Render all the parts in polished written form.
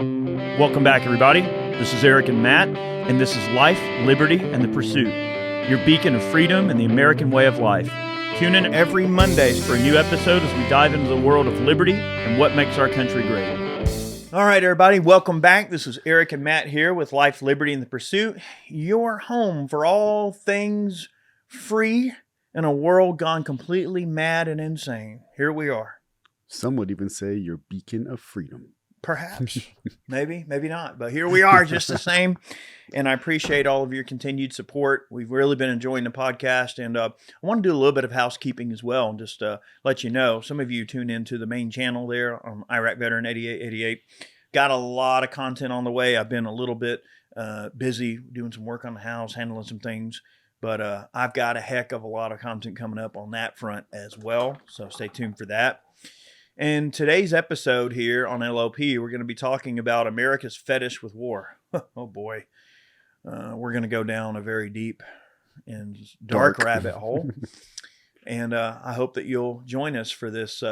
Welcome back, everybody. This is Eric and Matt, and this is Life, Liberty, and the Pursuit, your beacon of freedom and the American way of life. Tune in every Mondays for a new episode as we dive into the world of liberty and what makes our country great. All right, everybody, welcome back. This is Eric and Matt here with Life, Liberty, and the Pursuit, your home for all things free in a world gone completely mad and insane. Here we are. Some would even say your beacon of freedom. Perhaps, maybe not, but here we are just the same. And I appreciate all of your continued support. We've really been enjoying the podcast, and I want to do a little bit of housekeeping as well, and just let you know, some of you tune into the main channel there on Iraq Veteran 8888. Got a lot of content on the way. I've been a little bit busy doing some work on the house, handling some things, but I've got a heck of a lot of content coming up on that front as well. So stay tuned for that. In today's episode here on LLP, we're going to be talking about America's fetish with war. Oh boy. We're going to go down a very deep and dark rabbit hole. And I hope that you'll join us for this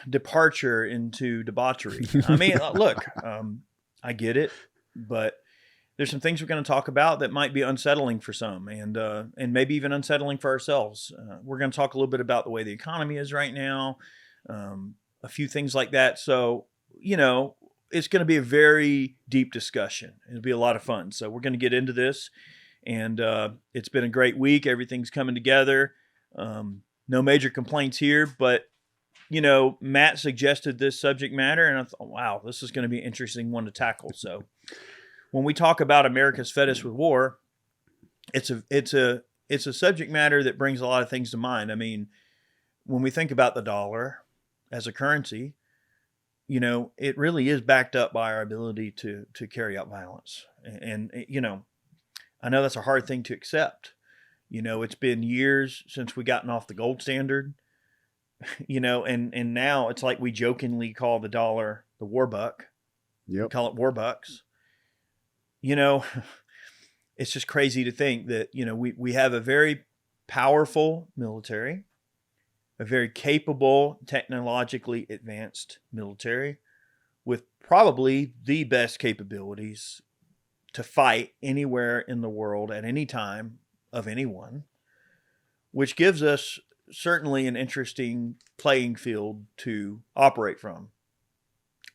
departure into debauchery. I mean, look, I get it, but there's some things we're going to talk about that might be unsettling for some, and maybe even unsettling for ourselves. We're going to talk a little bit about the way the economy is right now, a few things like that. So, you know, it's going to be a very deep discussion. It'll be a lot of fun. So we're going to get into this, and it's been a great week. Everything's coming together. No major complaints here, but you know, Matt suggested this subject matter, and I thought, wow, this is going to be an interesting one to tackle. So when we talk about America's fetish with war, it's a subject matter that brings a lot of things to mind. I mean, when we think about the dollar as a currency, you know, it really is backed up by our ability to carry out violence. And you know, I know that's a hard thing to accept. You know, it's been years since we gotten off the gold standard, you know, and now it's like we jokingly call the dollar the war buck. Yep. We call it war bucks. You know, it's just crazy to think that, you know, we have a very powerful military, a very capable, technologically advanced military with probably the best capabilities to fight anywhere in the world at any time of anyone, which gives us certainly an interesting playing field to operate from.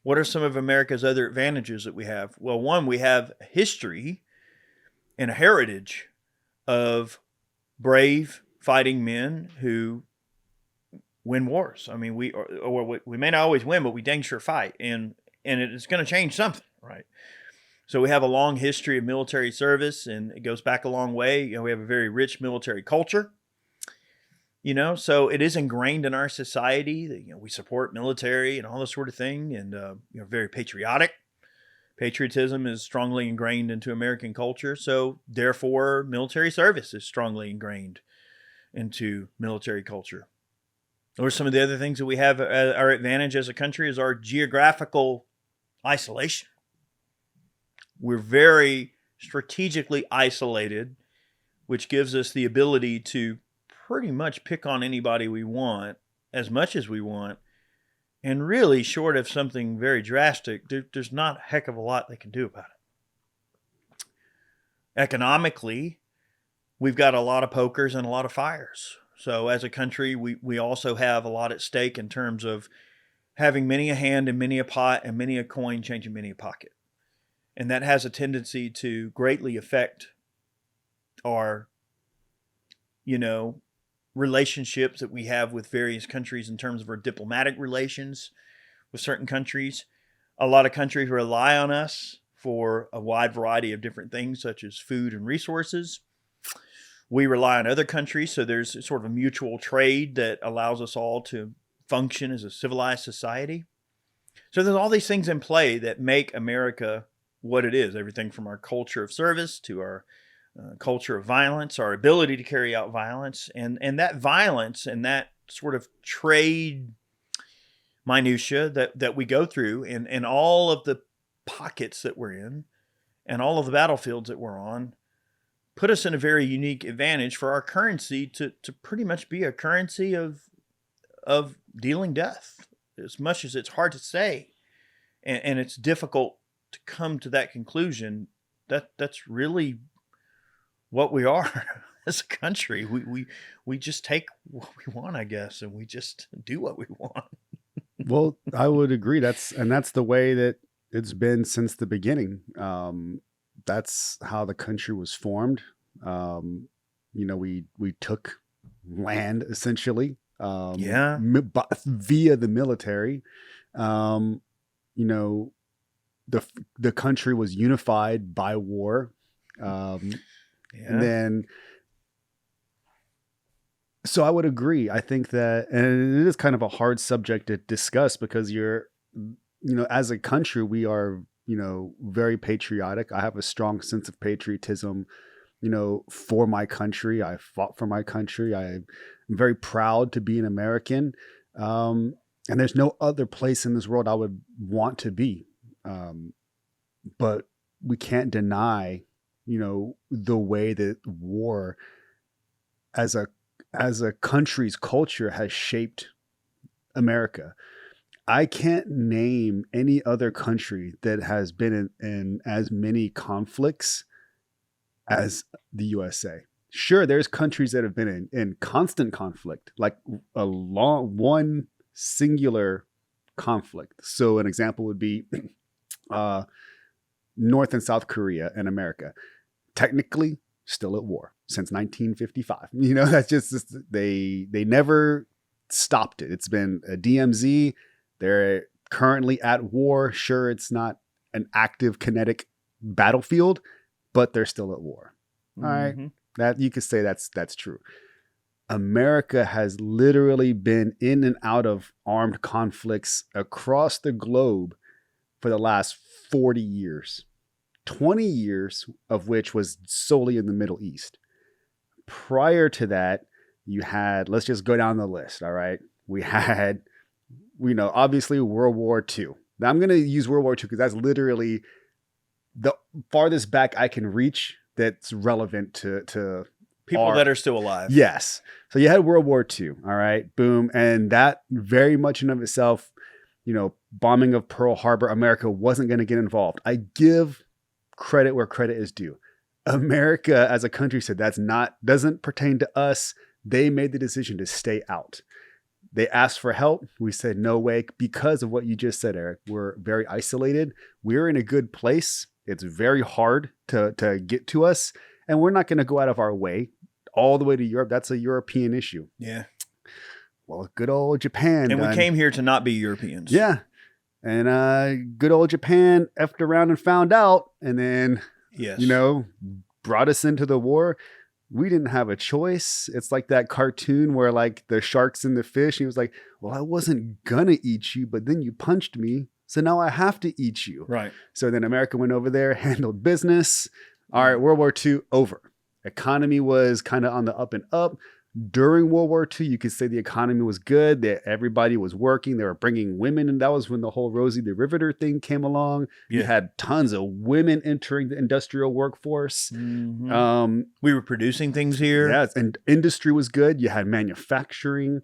What are some of America's other advantages that we have? Well, one, we have a history and a heritage of brave fighting men who win wars. I mean, we may not always win, but we dang sure fight, and it's going to change something, right? So we have a long history of military service, and it goes back a long way. You know, we have a very rich military culture. You know, so it is ingrained in our society that, you know, we support military and all this sort of thing, and you know, very patriotic. Patriotism is strongly ingrained into American culture, so therefore military service is strongly ingrained into military culture. Or some of the other things that we have our advantage as a country is our geographical isolation. We're very strategically isolated, which gives us the ability to pretty much pick on anybody we want as much as we want, and really, short of something very drastic, there's not a heck of a lot they can do about it. Economically, we've got a lot of pokers and a lot of fires. So as a country, we also have a lot at stake in terms of having many a hand and many a pot and many a coin changing many a pocket. And that has a tendency to greatly affect our, you know, relationships that we have with various countries in terms of our diplomatic relations with certain countries. A lot of countries rely on us for a wide variety of different things, such as food and resources. We rely on other countries, so there's sort of a mutual trade that allows us all to function as a civilized society. So there's all these things in play that make America what it is, everything from our culture of service to our culture of violence, our ability to carry out violence, and that violence and that sort of trade minutia that we go through, and all of the pockets that we're in and all of the battlefields that we're on put us in a very unique advantage for our currency to pretty much be a currency of dealing death, as much as it's hard to say. and it's difficult to come to that conclusion. That's really what we are as a country. We just take what we want, I guess, and we just do what we want. Well, I would agree. That's the way that it's been since the beginning. That's how the country was formed. We took land essentially, Yeah. via the military. The country was unified by war. And then, so I would agree. I think that, and it is kind of a hard subject to discuss because as a country, we are, very patriotic. I have a strong sense of patriotism, for my country. I fought for my country. I'm very proud to be an American. And there's no other place in this world I would want to be. But we can't deny, the way that war as a country's culture has shaped America. I can't name any other country that has been in as many conflicts as the USA. Sure, there's countries that have been in constant conflict, like one singular conflict. So an example would be North and South Korea and America. Technically, still at war since 1955. That's just they never stopped it. It's been a DMZ. They're currently at war. Sure, it's not an active kinetic battlefield, but they're still at war. All right. That you could say that's true. America has literally been in and out of armed conflicts across the globe for the last 40 years. 20 years of which was solely in the Middle East. Prior to that, you had, let's just go down the list. All right. We had, obviously World War II. Now I'm going to use World War II because that's literally the farthest back I can reach that's relevant to people that are still alive. Yes. So you had World War II. All right. Boom. And that very much in of itself, bombing of Pearl Harbor, America wasn't going to get involved. I give credit where credit is due. America as a country said doesn't pertain to us. They made the decision to stay out. They asked for help. We said no way because of what you just said, Eric. We're very isolated. We're in a good place. It's very hard to get to us, and we're not going to go out of our way all the way to Europe. That's a European issue. Yeah. Well, good old Japan. And we came here to not be Europeans. Yeah. And good old Japan effed around and found out, and then, brought us into the war. We didn't have a choice. It's like that cartoon where like the sharks and the fish. He was like, well, I wasn't going to eat you, but then you punched me. So now I have to eat you. Right. So then America went over there, handled business. All right. World War II over. Economy was kind of on the up and up. During World War II, you could say the economy was good, that everybody was working. They were bringing women, and that was when the whole Rosie the Riveter thing came along. Yeah. You had tons of women entering the industrial workforce. Mm-hmm. We were producing things here. Yes, and industry was good. You had manufacturing,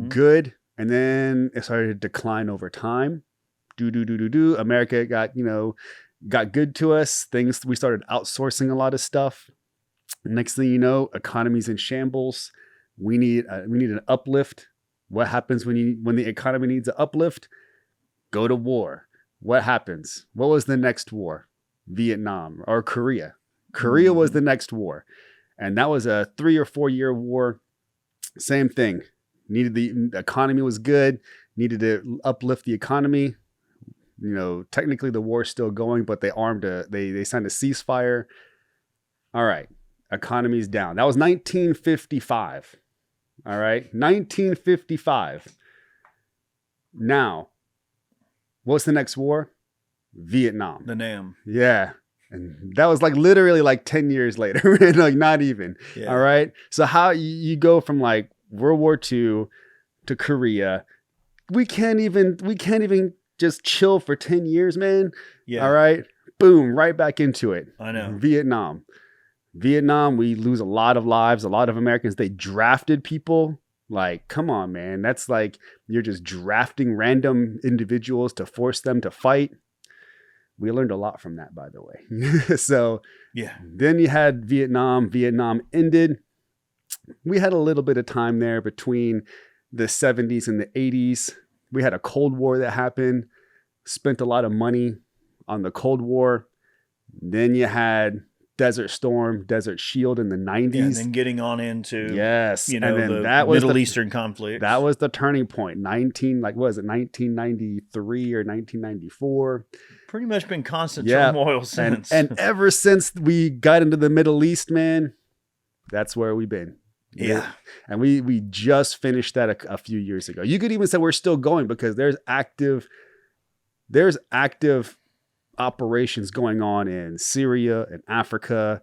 good. And then it started to decline over time. America got good to us. We started outsourcing a lot of stuff. Next thing you know, economy's in shambles. We need an uplift. What happens when the economy needs an uplift? Go to war. What happens? What was the next war? Vietnam or Korea. Korea was the next war. And that was a 3 or 4 year war. Same thing. The economy was good. Needed to uplift the economy. Technically the war's still going, but they signed a ceasefire. All right. Economy's down. That was 1955. All right. 1955. Now, what's the next war? Vietnam. The Nam. Yeah. And that was like literally like 10 years later. Like not even. Yeah. All right. So how you go from like World War II to Korea. We can't even just chill for 10 years, man. Yeah. All right. Boom. Right back into it. I know. Vietnam, we lose a lot of lives, a lot of Americans. They drafted people Like, come on, man. That's like you're just drafting random individuals to force them to fight. We learned a lot from that, by the way. So Yeah. then you had Vietnam. Vietnam ended. We had a little bit of time there between the 70s and the 80s. We had a Cold War that happened. Spent a lot of money on the Cold War. Then you had Desert Storm, Desert Shield in the 90s. Yeah, and then getting on into yes, you know, and then the that was Middle Eastern conflicts. That was the turning point. 1993 or 1994. Pretty much been constant turmoil since. And ever since we got into the Middle East, man, that's where we've been. Yeah. And we just finished that a few years ago. You could even say we're still going because there's active operations going on in Syria and Africa.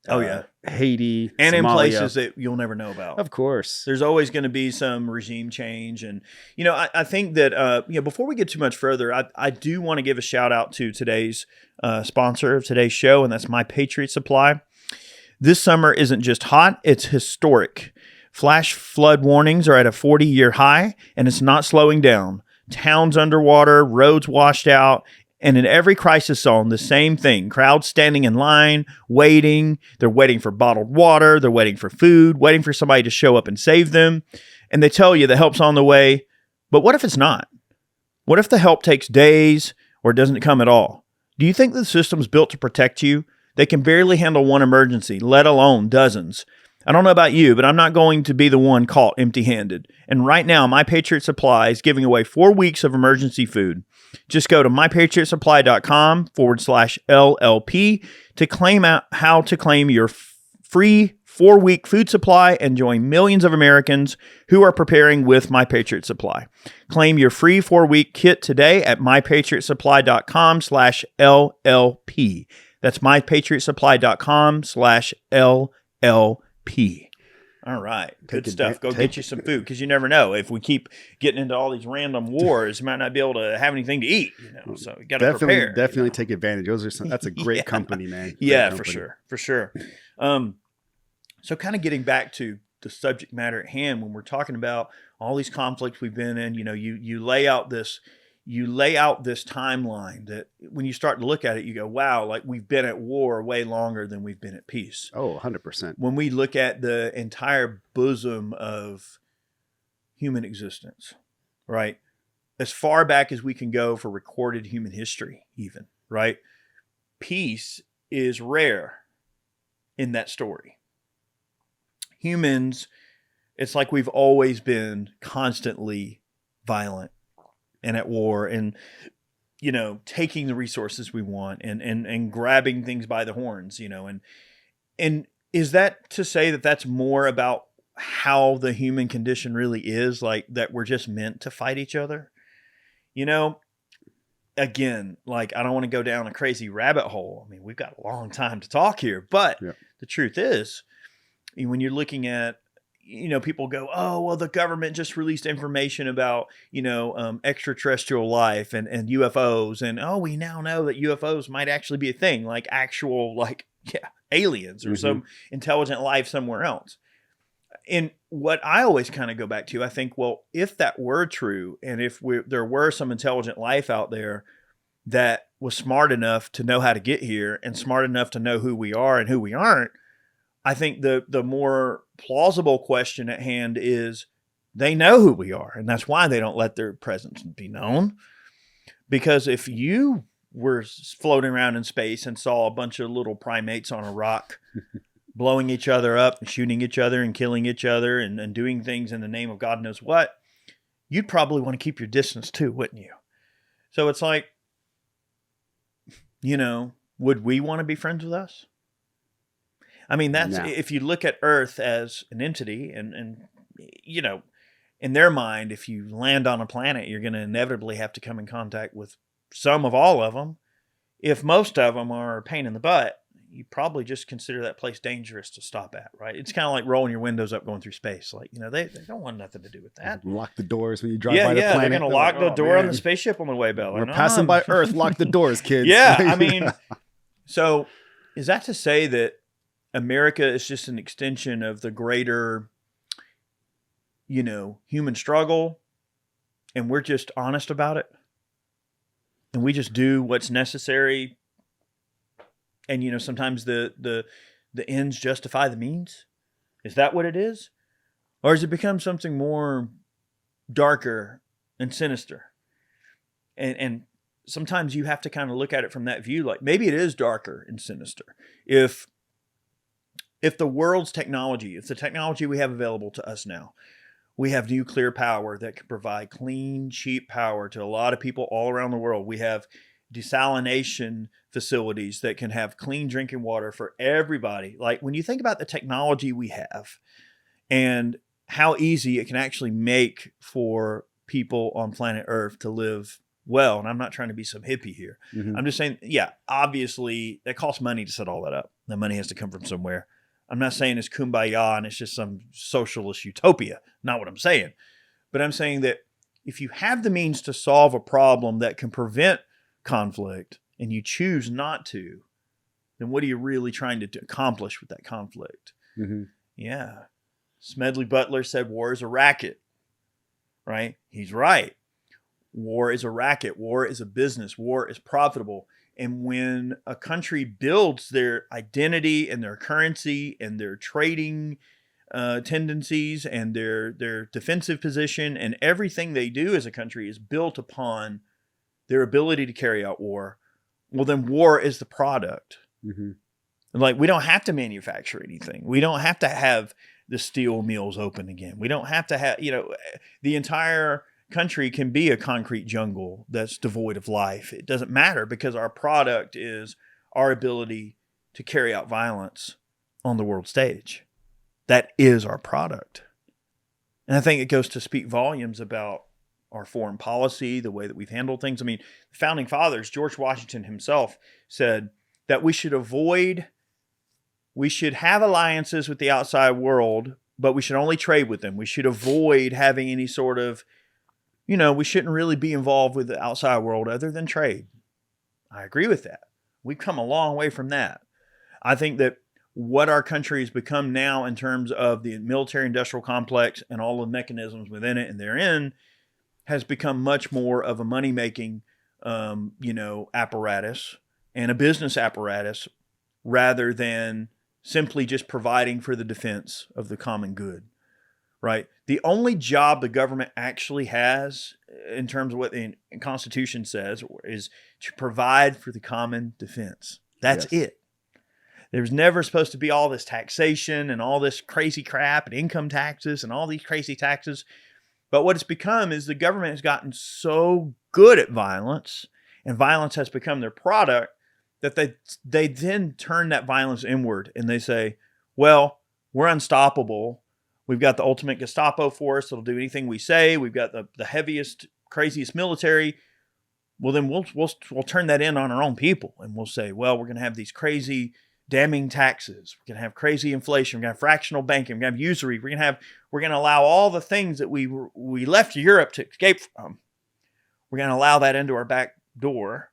Haiti, and Somalia. in places that you'll never know about. Of course. There's always going to be some regime change. And, I think that, before we get too much further, I do want to give a shout out to today's sponsor of today's show, and that's My Patriot Supply. This summer isn't just hot, it's historic. Flash flood warnings are at a 40-year high, and it's not slowing down. Towns underwater, roads washed out, and in every crisis zone, the same thing. Crowds standing in line, waiting. They're waiting for bottled water. They're waiting for food, waiting for somebody to show up and save them. And they tell you the help's on the way. But what if it's not? What if the help takes days or doesn't come at all? Do you think the system's built to protect you? They can barely handle one emergency, let alone dozens. I don't know about you, but I'm not going to be the one caught empty-handed. And right now, My Patriot Supply is giving away 4 weeks of emergency food. Just go to mypatriotsupply.com/LLP to claim out how to claim your free 4-week food supply and join millions of Americans who are preparing with My Patriot Supply. Claim your free 4-week kit today at mypatriotsupply.com/LLP. That's mypatriotsupply.com/LLP. All right. Good stuff. Go get you some food because you never know. If we keep getting into all these random wars, you might not be able to have anything to eat. So you got to prepare. Definitely take advantage. That's a great company, man. Yeah, company. For sure. So kind of getting back to the subject matter at hand, when we're talking about all these conflicts we've been in, you lay out this timeline that when you start to look at it, you go, wow, like we've been at war way longer than we've been at peace. Oh, 100%. When we look at the entire bosom of human existence, right? As far back as we can go for recorded human history, even, right? Peace is rare in that story. Humans, it's like we've always been constantly violent and at war and, taking the resources we want and grabbing things by the horns, and is that to say that that's more about how the human condition really is, like that we're just meant to fight each other? Again, like I don't want to go down a crazy rabbit hole. I mean, we've got a long time to talk here, but The truth is, when you're looking at, people go, oh, well, the government just released information about, extraterrestrial life and UFOs. And, oh, we now know that UFOs might actually be a thing, like actual, aliens or some intelligent life somewhere else. And what I always kind of go back to, I think, well, if that were true, and if there were some intelligent life out there that was smart enough to know how to get here and smart enough to know who we are and who we aren't, I think the more plausible question at hand is they know who we are, and that's why they don't let their presence be known. Because if you were floating around in space and saw a bunch of little primates on a rock blowing each other up and shooting each other and killing each other and doing things in the name of God knows what, you'd probably want to keep your distance too, wouldn't you? So it's like, would we want to be friends with us? I mean, that's if you look at Earth as an entity and in their mind, if you land on a planet, you're going to inevitably have to come in contact with some of all of them. If most of them are a pain in the butt, you probably just consider that place dangerous to stop at, right? It's kind of like rolling your windows up going through space. Like, they don't want nothing to do with that. Lock the doors when you drive by the planet. Yeah, they're going to lock the door on the spaceship on the way, Bella. We're passing by Earth. Lock the doors, kids. Yeah, I mean, so is that to say that America is just an extension of the greater human struggle, and we're just honest about it, and we just do what's necessary, and sometimes the ends justify the means? Is that what it is? Or has it become something more darker and sinister? And sometimes you have to kind of look at it from that view, like maybe it is darker and sinister. If the world's technology, if the technology we have available to us now, we have nuclear power that can provide clean, cheap power to a lot of people all around the world. We have desalination facilities that can have clean drinking water for everybody. Like when you think about the technology we have and how easy it can actually make for people on planet Earth to live well, and I'm not trying to be some hippie here. Mm-hmm. I'm just saying, yeah, obviously that costs money to set all that up. That money has to come from somewhere. I'm not saying it's kumbaya and it's just some socialist utopia. Not what I'm saying. But I'm saying that if you have the means to solve a problem that can prevent conflict and you choose not to, then what are you really trying to accomplish with that conflict? Mm-hmm. Yeah. Smedley Butler said war is a racket, right? He's right. War is a racket. War is a business. War is profitable. And when a country builds their identity and their currency and their trading tendencies and their defensive position and everything they do as a country is built upon their ability to carry out war, well, then war is the product. Mm-hmm. Like we don't have to manufacture anything. We don't have to have the steel mills open again. We don't have to have, the entire country can be a concrete jungle that's devoid of life. It doesn't matter because our product is our ability to carry out violence on the world stage. That is our product. And I think it goes to speak volumes about our foreign policy, the way that we've handled things. I mean, the founding fathers, George Washington himself said that we should have alliances with the outside world, but we should only trade with them. We should avoid having any sort of, we shouldn't really be involved with the outside world other than trade. I agree with that. We've come a long way from that. I think that what our country has become now in terms of the military industrial complex and all the mechanisms within it and therein has become much more of a money-making, apparatus and a business apparatus rather than simply just providing for the defense of the common good, right? The only job the government actually has in terms of what the Constitution says is to provide for the common defense. That's it. There's never supposed to be all this taxation and all this crazy crap and income taxes and all these crazy taxes. But what it's become is the government has gotten so good at violence, and violence has become their product, that they then turn that violence inward and they say, well, we're unstoppable. We've got the ultimate Gestapo force that'll do anything we say. We've got the heaviest, craziest military. Well, then we'll turn that in on our own people, and we'll say, well, we're going to have these crazy, damning taxes. We're going to have crazy inflation. We're going to have fractional banking. We're going to have usury. We're going to allow all the things that we left Europe to escape from. We're going to allow that into our back door,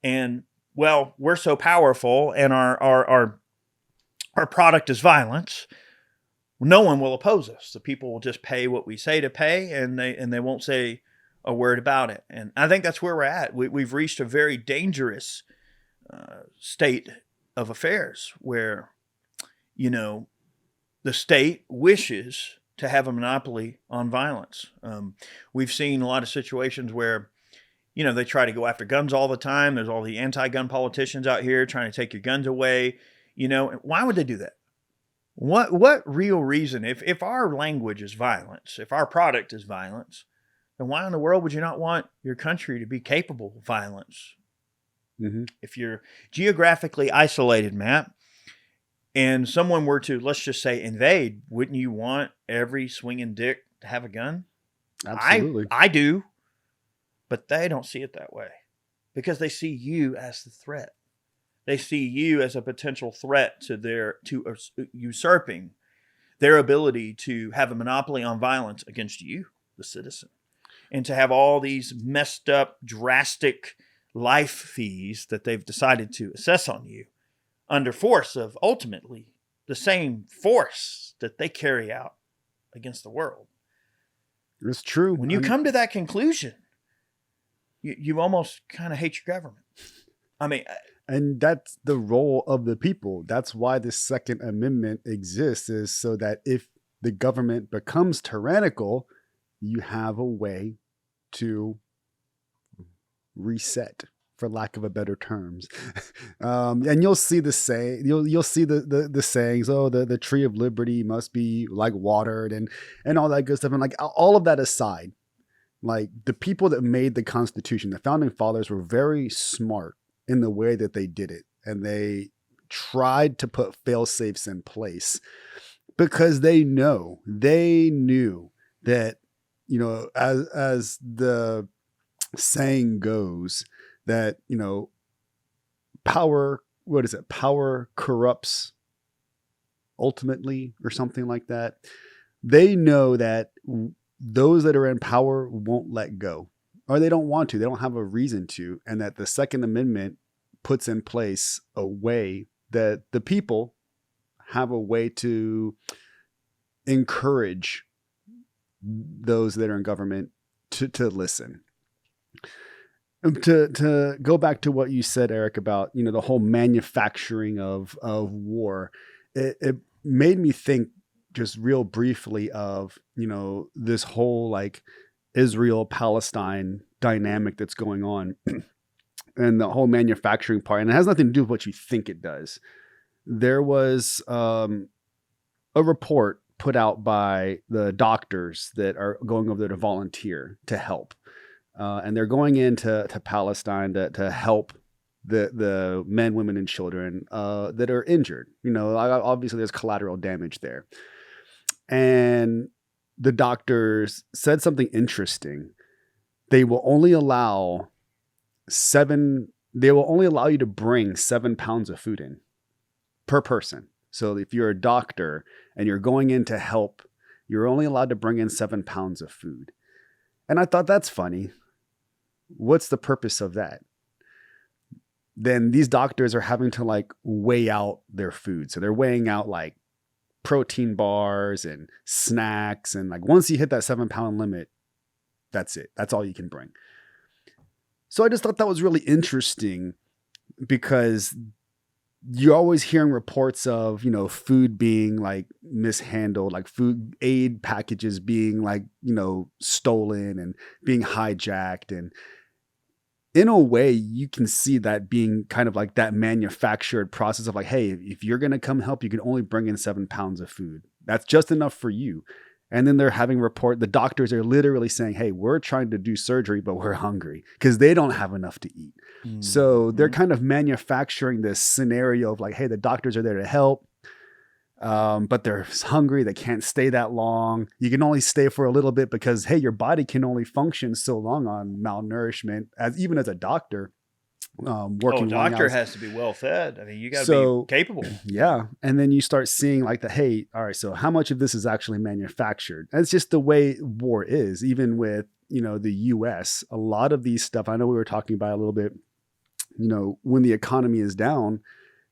and well, we're so powerful, and our product is violence. No one will oppose us. The people will just pay what we say to pay, and they won't say a word about it. And I think that's where we're at. We've reached a very dangerous state of affairs where, the state wishes to have a monopoly on violence. We've seen a lot of situations where, they try to go after guns all the time. There's all the anti-gun politicians out here trying to take your guns away. Why would they do that? What real reason? If our language is violence, if our product is violence, then why in the world would you not want your country to be capable of violence? Mm-hmm. If you're geographically isolated, Matt, and someone were to, let's just say, invade, wouldn't you want every swinging dick to have a gun? Absolutely. I do. But they don't see it that way because they see you as the threat. They see you as a potential threat to usurping their ability to have a monopoly on violence against you, the citizen, and to have all these messed up, drastic life fees that they've decided to assess on you under force of ultimately the same force that they carry out against the world. It's true. When you come to that conclusion, you almost kind of hate your government. I mean, and that's the role of the people. That's why the Second Amendment exists, is so that if the government becomes tyrannical, you have a way to reset, for lack of a better terms. And you'll see you'll see the sayings, oh, the tree of liberty must be like watered and all that good stuff. And like all of that aside, like the people that made the Constitution, the founding fathers, were very smart in the way that they did it. And they tried to put fail safes in place because they knew that, you know, as the saying goes, that, you know, power corrupts ultimately, or something like that. They know that those that are in power won't let go, or they don't want to, they don't have a reason to, and that the Second Amendment puts in place a way that the people have a way to encourage those that are in government to listen. To go back to what you said, Eric, about, you know, the whole manufacturing of war, it made me think just real briefly of, you know, this whole like Israel-Palestine dynamic that's going on and the whole manufacturing part. And it has nothing to do with what you think it does. There was a report put out by the doctors that are going over there to volunteer to help. And they're going into Palestine to help the men, women, and children that are injured. You know, obviously there's collateral damage there. And the doctors said something interesting. They will only allow you to bring 7 pounds of food in per person. So if you're a doctor and you're going in to help, you're only allowed to bring in 7 pounds of food. And I thought, that's funny. What's the purpose of that? Then these doctors are having to like weigh out their food. So they're weighing out like protein bars and snacks. And like, once you hit that 7 pound limit, that's it. That's all you can bring. So I just thought that was really interesting, because you're always hearing reports of, you know, food being like mishandled, like food aid packages being like, you know, stolen and being hijacked. And in a way, you can see that being kind of like that manufactured process of like, hey, if you're going to come help, you can only bring in 7 pounds of food. That's just enough for you. And then they're having the doctors are literally saying, hey, we're trying to do surgery, but we're hungry, because they don't have enough to eat. Mm-hmm. So they're kind of manufacturing this scenario of like, hey, the doctors are there to help, but they're hungry. They can't stay that long. You can only stay for a little bit because, hey, your body can only function so long on malnourishment, even as a doctor. Working doctor has to be well fed. I mean, you got to be capable. Yeah. And then you start seeing like hey, all right, so how much of this is actually manufactured? And it's just the way war is, even with, you know, the US. A lot of these stuff, I know we were talking about a little bit, you know, when the economy is down,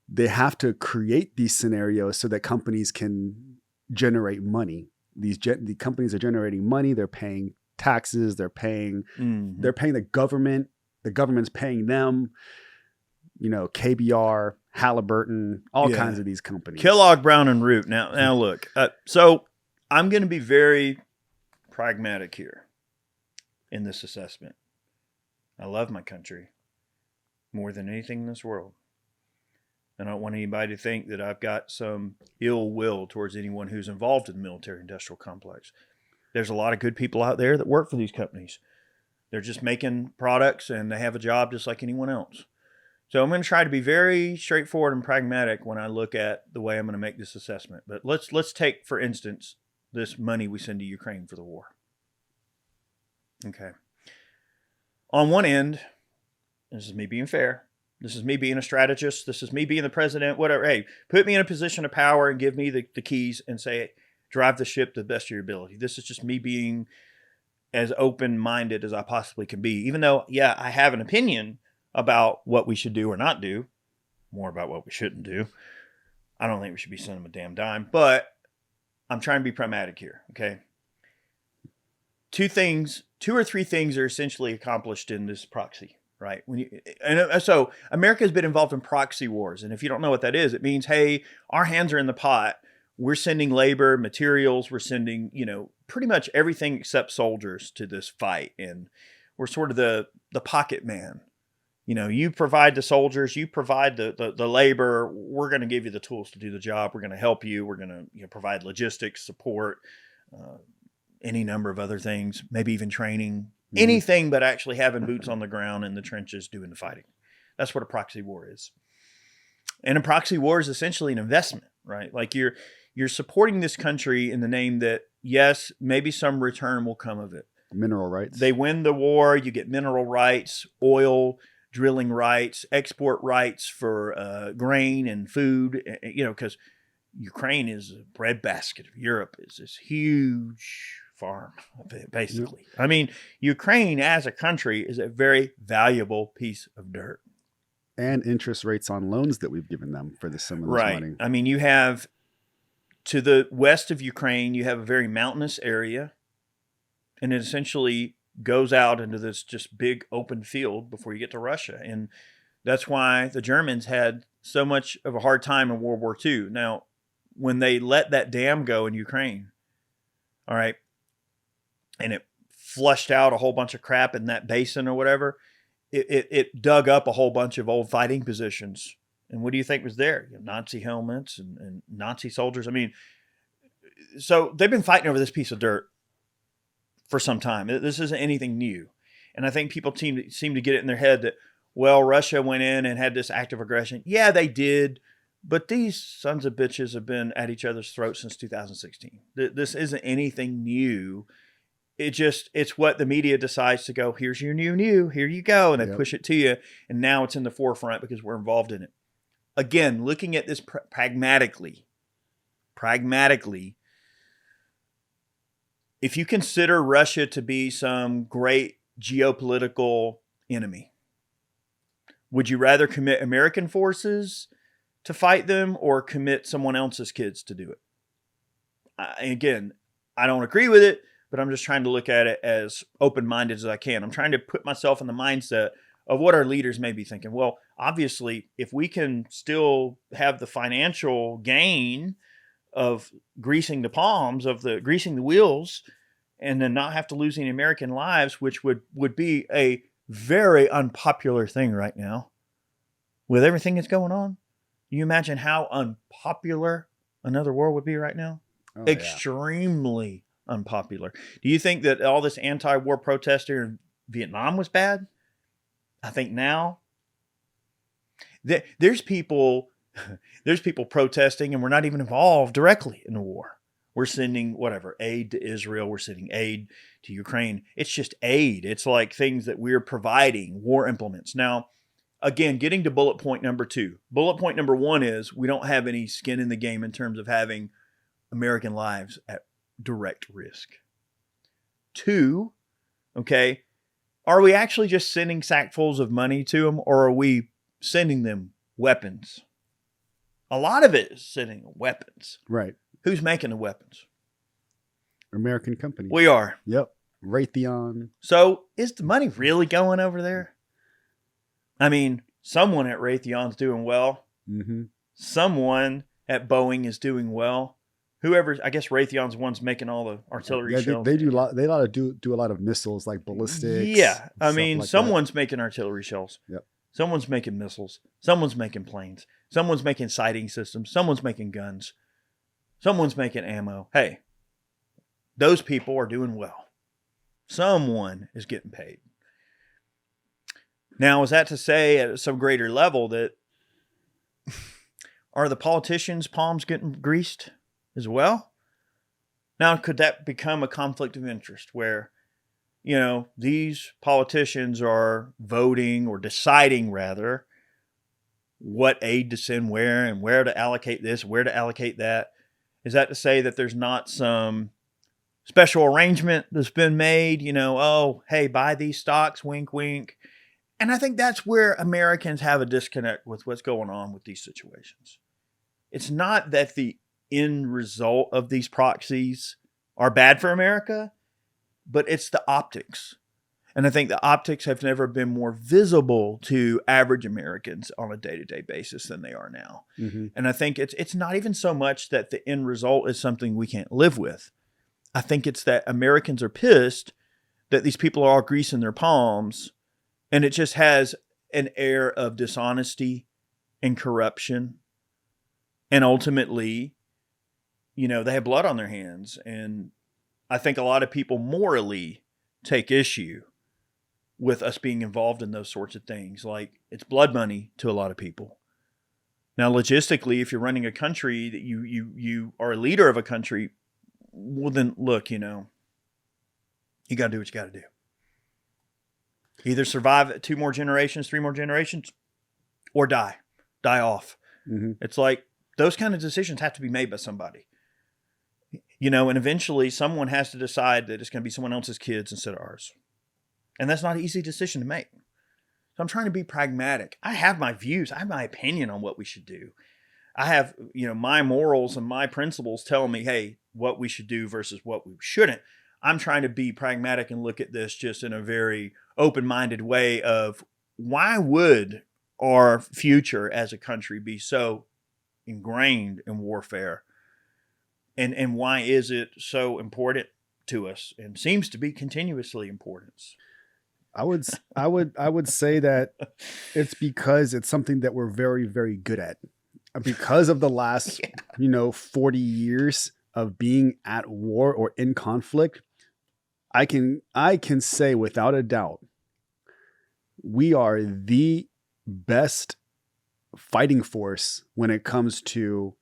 they have to create these scenarios so that companies can generate money. The companies are generating money. They're paying taxes. They're paying the government. The government's paying them, you know, KBR, Halliburton, all kinds of these companies. Kellogg, Brown, and Root. Now look, so I'm going to be very pragmatic here in this assessment. I love my country more than anything in this world. And I don't want anybody to think that I've got some ill will towards anyone who's involved in the military-industrial complex. There's a lot of good people out there that work for these companies. They're just making products and they have a job just like anyone else. So I'm going to try to be very straightforward and pragmatic when I look at the way I'm going to make this assessment. But let's take, for instance, this money we send to Ukraine for the war. Okay. On one end, this is me being fair. This is me being a strategist. This is me being the president, whatever. Hey, put me in a position of power and give me the keys and say, drive the ship to the best of your ability. This is just me being as open-minded as I possibly can be, even though, I have an opinion about what we should do or not do, more about what we shouldn't do. I don't think we should be sending them a damn dime, but I'm trying to be pragmatic here, okay? two or three things are essentially accomplished in this proxy, right? So America has been involved in proxy wars. And if you don't know what that is, it means, hey, our hands are in the pot. We're sending labor, materials. We're sending, pretty much everything except soldiers to this fight. And we're sort of the pocket man. You provide the soldiers, you provide the labor. We're going to give you the tools to do the job. We're going to help you. We're going to provide logistics, support, any number of other things, maybe even training, anything but actually having boots on the ground in the trenches doing the fighting. That's what a proxy war is. And a proxy war is essentially an investment, right? Like you're supporting this country in the name that, yes, maybe some return will come of it. Mineral rights. They win the war, you get mineral rights, oil, drilling rights, export rights for grain and food, because Ukraine is a breadbasket of Europe. Is this huge farm, basically. I mean, Ukraine as a country is a very valuable piece of dirt. And interest rates on loans that we've given them for the stimulus money. I mean, you have, to the west of Ukraine, you have a very mountainous area, and it essentially goes out into this just big open field before you get to Russia. And that's why the Germans had so much of a hard time in World War II. Now, when they let that dam go in Ukraine, all right, and it flushed out a whole bunch of crap in that basin or whatever, it dug up a whole bunch of old fighting positions. And what do you think was there? Nazi helmets and Nazi soldiers. I mean, so they've been fighting over this piece of dirt for some time. This isn't anything new. And I think people seem to get it in their head that, well, Russia went in and had this act of aggression. Yeah, they did. But these sons of bitches have been at each other's throats since 2016. This isn't anything new. It's what the media decides to go, here's your new, here you go. And they push it to you. And now it's in the forefront because we're involved in it. Again, looking at this pragmatically, if you consider Russia to be some great geopolitical enemy, would you rather commit American forces to fight them or commit someone else's kids to do it? Again, I don't agree with it, but I'm just trying to look at it as open-minded as I can. I'm trying to put myself in the mindset of what our leaders may be thinking. Well, obviously, if we can still have the financial gain of greasing the wheels, and then not have to lose any American lives, which would be a very unpopular thing right now with everything that's going on. Can you imagine how unpopular another war would be right now? Oh, extremely unpopular. Do you think that all this anti-war protest here in Vietnam was bad? I think now there's people protesting, and we're not even involved directly in the war. We're sending aid to Israel. We're sending aid to Ukraine. It's just aid. It's like things that we're providing, war implements. Now, again, getting to bullet point number 2. Bullet point number 1 is we don't have any skin in the game in terms of having American lives at direct risk. 2, okay, are we actually just sending sackfuls of money to them, or are we sending them weapons? A lot of it is sending weapons. Right. Who's making the weapons? American company. We are. Yep. Raytheon. So is the money really going over there? I mean, someone at Raytheon's doing well. Mm-hmm. Someone at Boeing is doing well. Whoever, I guess Raytheon's the ones making all the artillery shells. They do a lot. They do a lot of missiles like ballistics. Yeah. I mean, like someone's making artillery shells. Yep. Someone's making missiles. Someone's making planes. Someone's making sighting systems. Someone's making guns. Someone's making ammo. Hey, those people are doing well. Someone is getting paid. Now, is that to say at some greater level that are the politicians' palms getting greased as well? Now, could that become a conflict of interest where, these politicians are voting or deciding rather what aid to send where and where to allocate this, where to allocate that? Is that to say that there's not some special arrangement that's been made? Hey, buy these stocks, wink, wink. And I think that's where Americans have a disconnect with what's going on with these situations. It's not that the end result of these proxies are bad for America. but it's the optics. And I think the optics have never been more visible to average Americans on a day-to-day basis than they are now. Mm-hmm. And I think it's not even so much that the end result is something we can't live with. I think it's that Americans are pissed that these people are all greasing their palms, and it just has an air of dishonesty and corruption. And ultimately, you know, they have blood on their hands. And I think a lot of people morally take issue with us being involved in those sorts of things. Like, it's blood money to a lot of people. Now, logistically, if you're running a country that you are a leader of a country, well, then look, you know, you got to do what you got to do. Either survive 2 more generations, 3 more generations, or die off. Mm-hmm. It's like those kind of decisions have to be made by somebody. You know, and eventually someone has to decide that it's going to be someone else's kids instead of ours. And that's not an easy decision to make. So I'm trying to be pragmatic. I have my views. I have my opinion on what we should do. I have, you know, my morals and my principles telling me, hey, what we should do versus what we shouldn't. I'm trying to be pragmatic and look at this just in a very open-minded way of why would our future as a country be so ingrained in warfare? And why is it so important to us and seems to be continuously important? I would say that it's because it's something that we're very, very good at. Because of the last, 40 years of being at war or in conflict, I can say without a doubt, we are the best fighting force when it comes to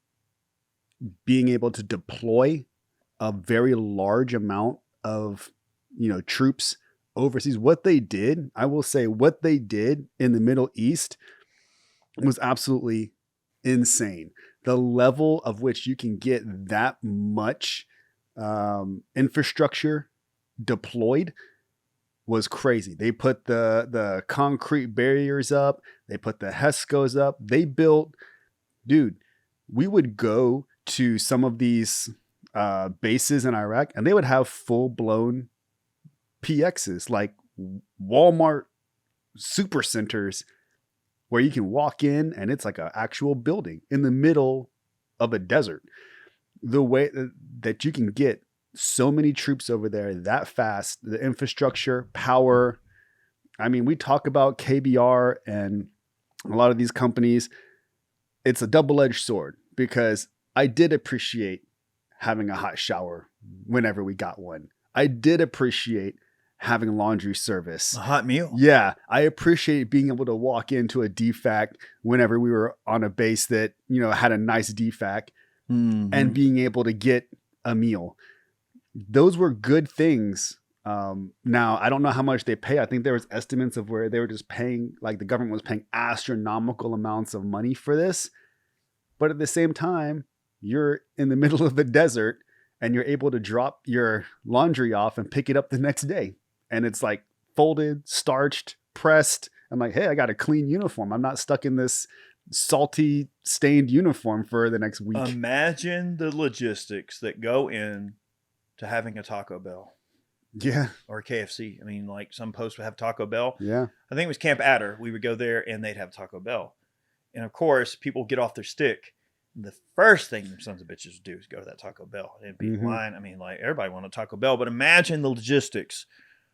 being able to deploy a very large amount of, troops overseas. What they did, I will say, what they did in the Middle East was absolutely insane. The level of which you can get that much infrastructure deployed was crazy. They put the concrete barriers up. They put the HESCOs up. They built, dude, we would go to some of these bases in Iraq and they would have full-blown PXs, like Walmart super centers where you can walk in and it's like an actual building in the middle of a desert. The way that you can get so many troops over there that fast, the infrastructure, power. I mean, we talk about KBR and a lot of these companies. It's a double-edged sword because I did appreciate having a hot shower whenever we got one. I did appreciate having laundry service. A hot meal. Yeah. I appreciate being able to walk into a DFAC whenever we were on a base that, had a nice DFAC and being able to get a meal. Those were good things. Now, I don't know how much they pay. I think there was estimates of where they were just paying, like the government was paying astronomical amounts of money for this. But at the same time, you're in the middle of the desert and you're able to drop your laundry off and pick it up the next day. And it's like folded, starched, pressed. I'm like, hey, I got a clean uniform. I'm not stuck in this salty, stained uniform for the next week. Imagine the logistics that go in to having a Taco Bell. Yeah. Or a KFC. I mean, like some posts would have Taco Bell. Yeah. I think it was Camp Adder. We would go there and they'd have Taco Bell. And of course, people get off their stick. The first thing them sons of bitches would do is go to that Taco Bell and be in line. I mean, like everybody wanted a Taco Bell, but imagine the logistics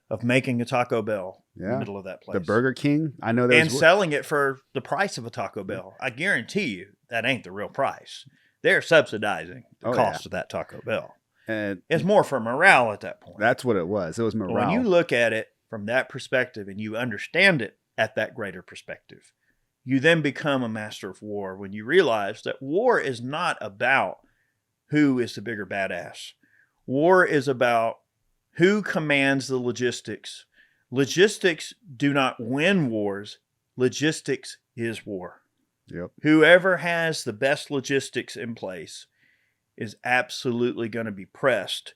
of making a Taco Bell in the middle of that place. The Burger King. I know and selling it for the price of a Taco Bell. I guarantee you that ain't the real price. They're subsidizing the cost of that Taco Bell. And it's more for morale at that point. That's what it was. It was morale. When you look at it from that perspective and you understand it at that greater perspective, you then become a master of war when you realize that war is not about who is the bigger badass. War is about who commands the logistics. Logistics do not win wars. Logistics is war. Yep. Whoever has the best logistics in place is absolutely going to be pressed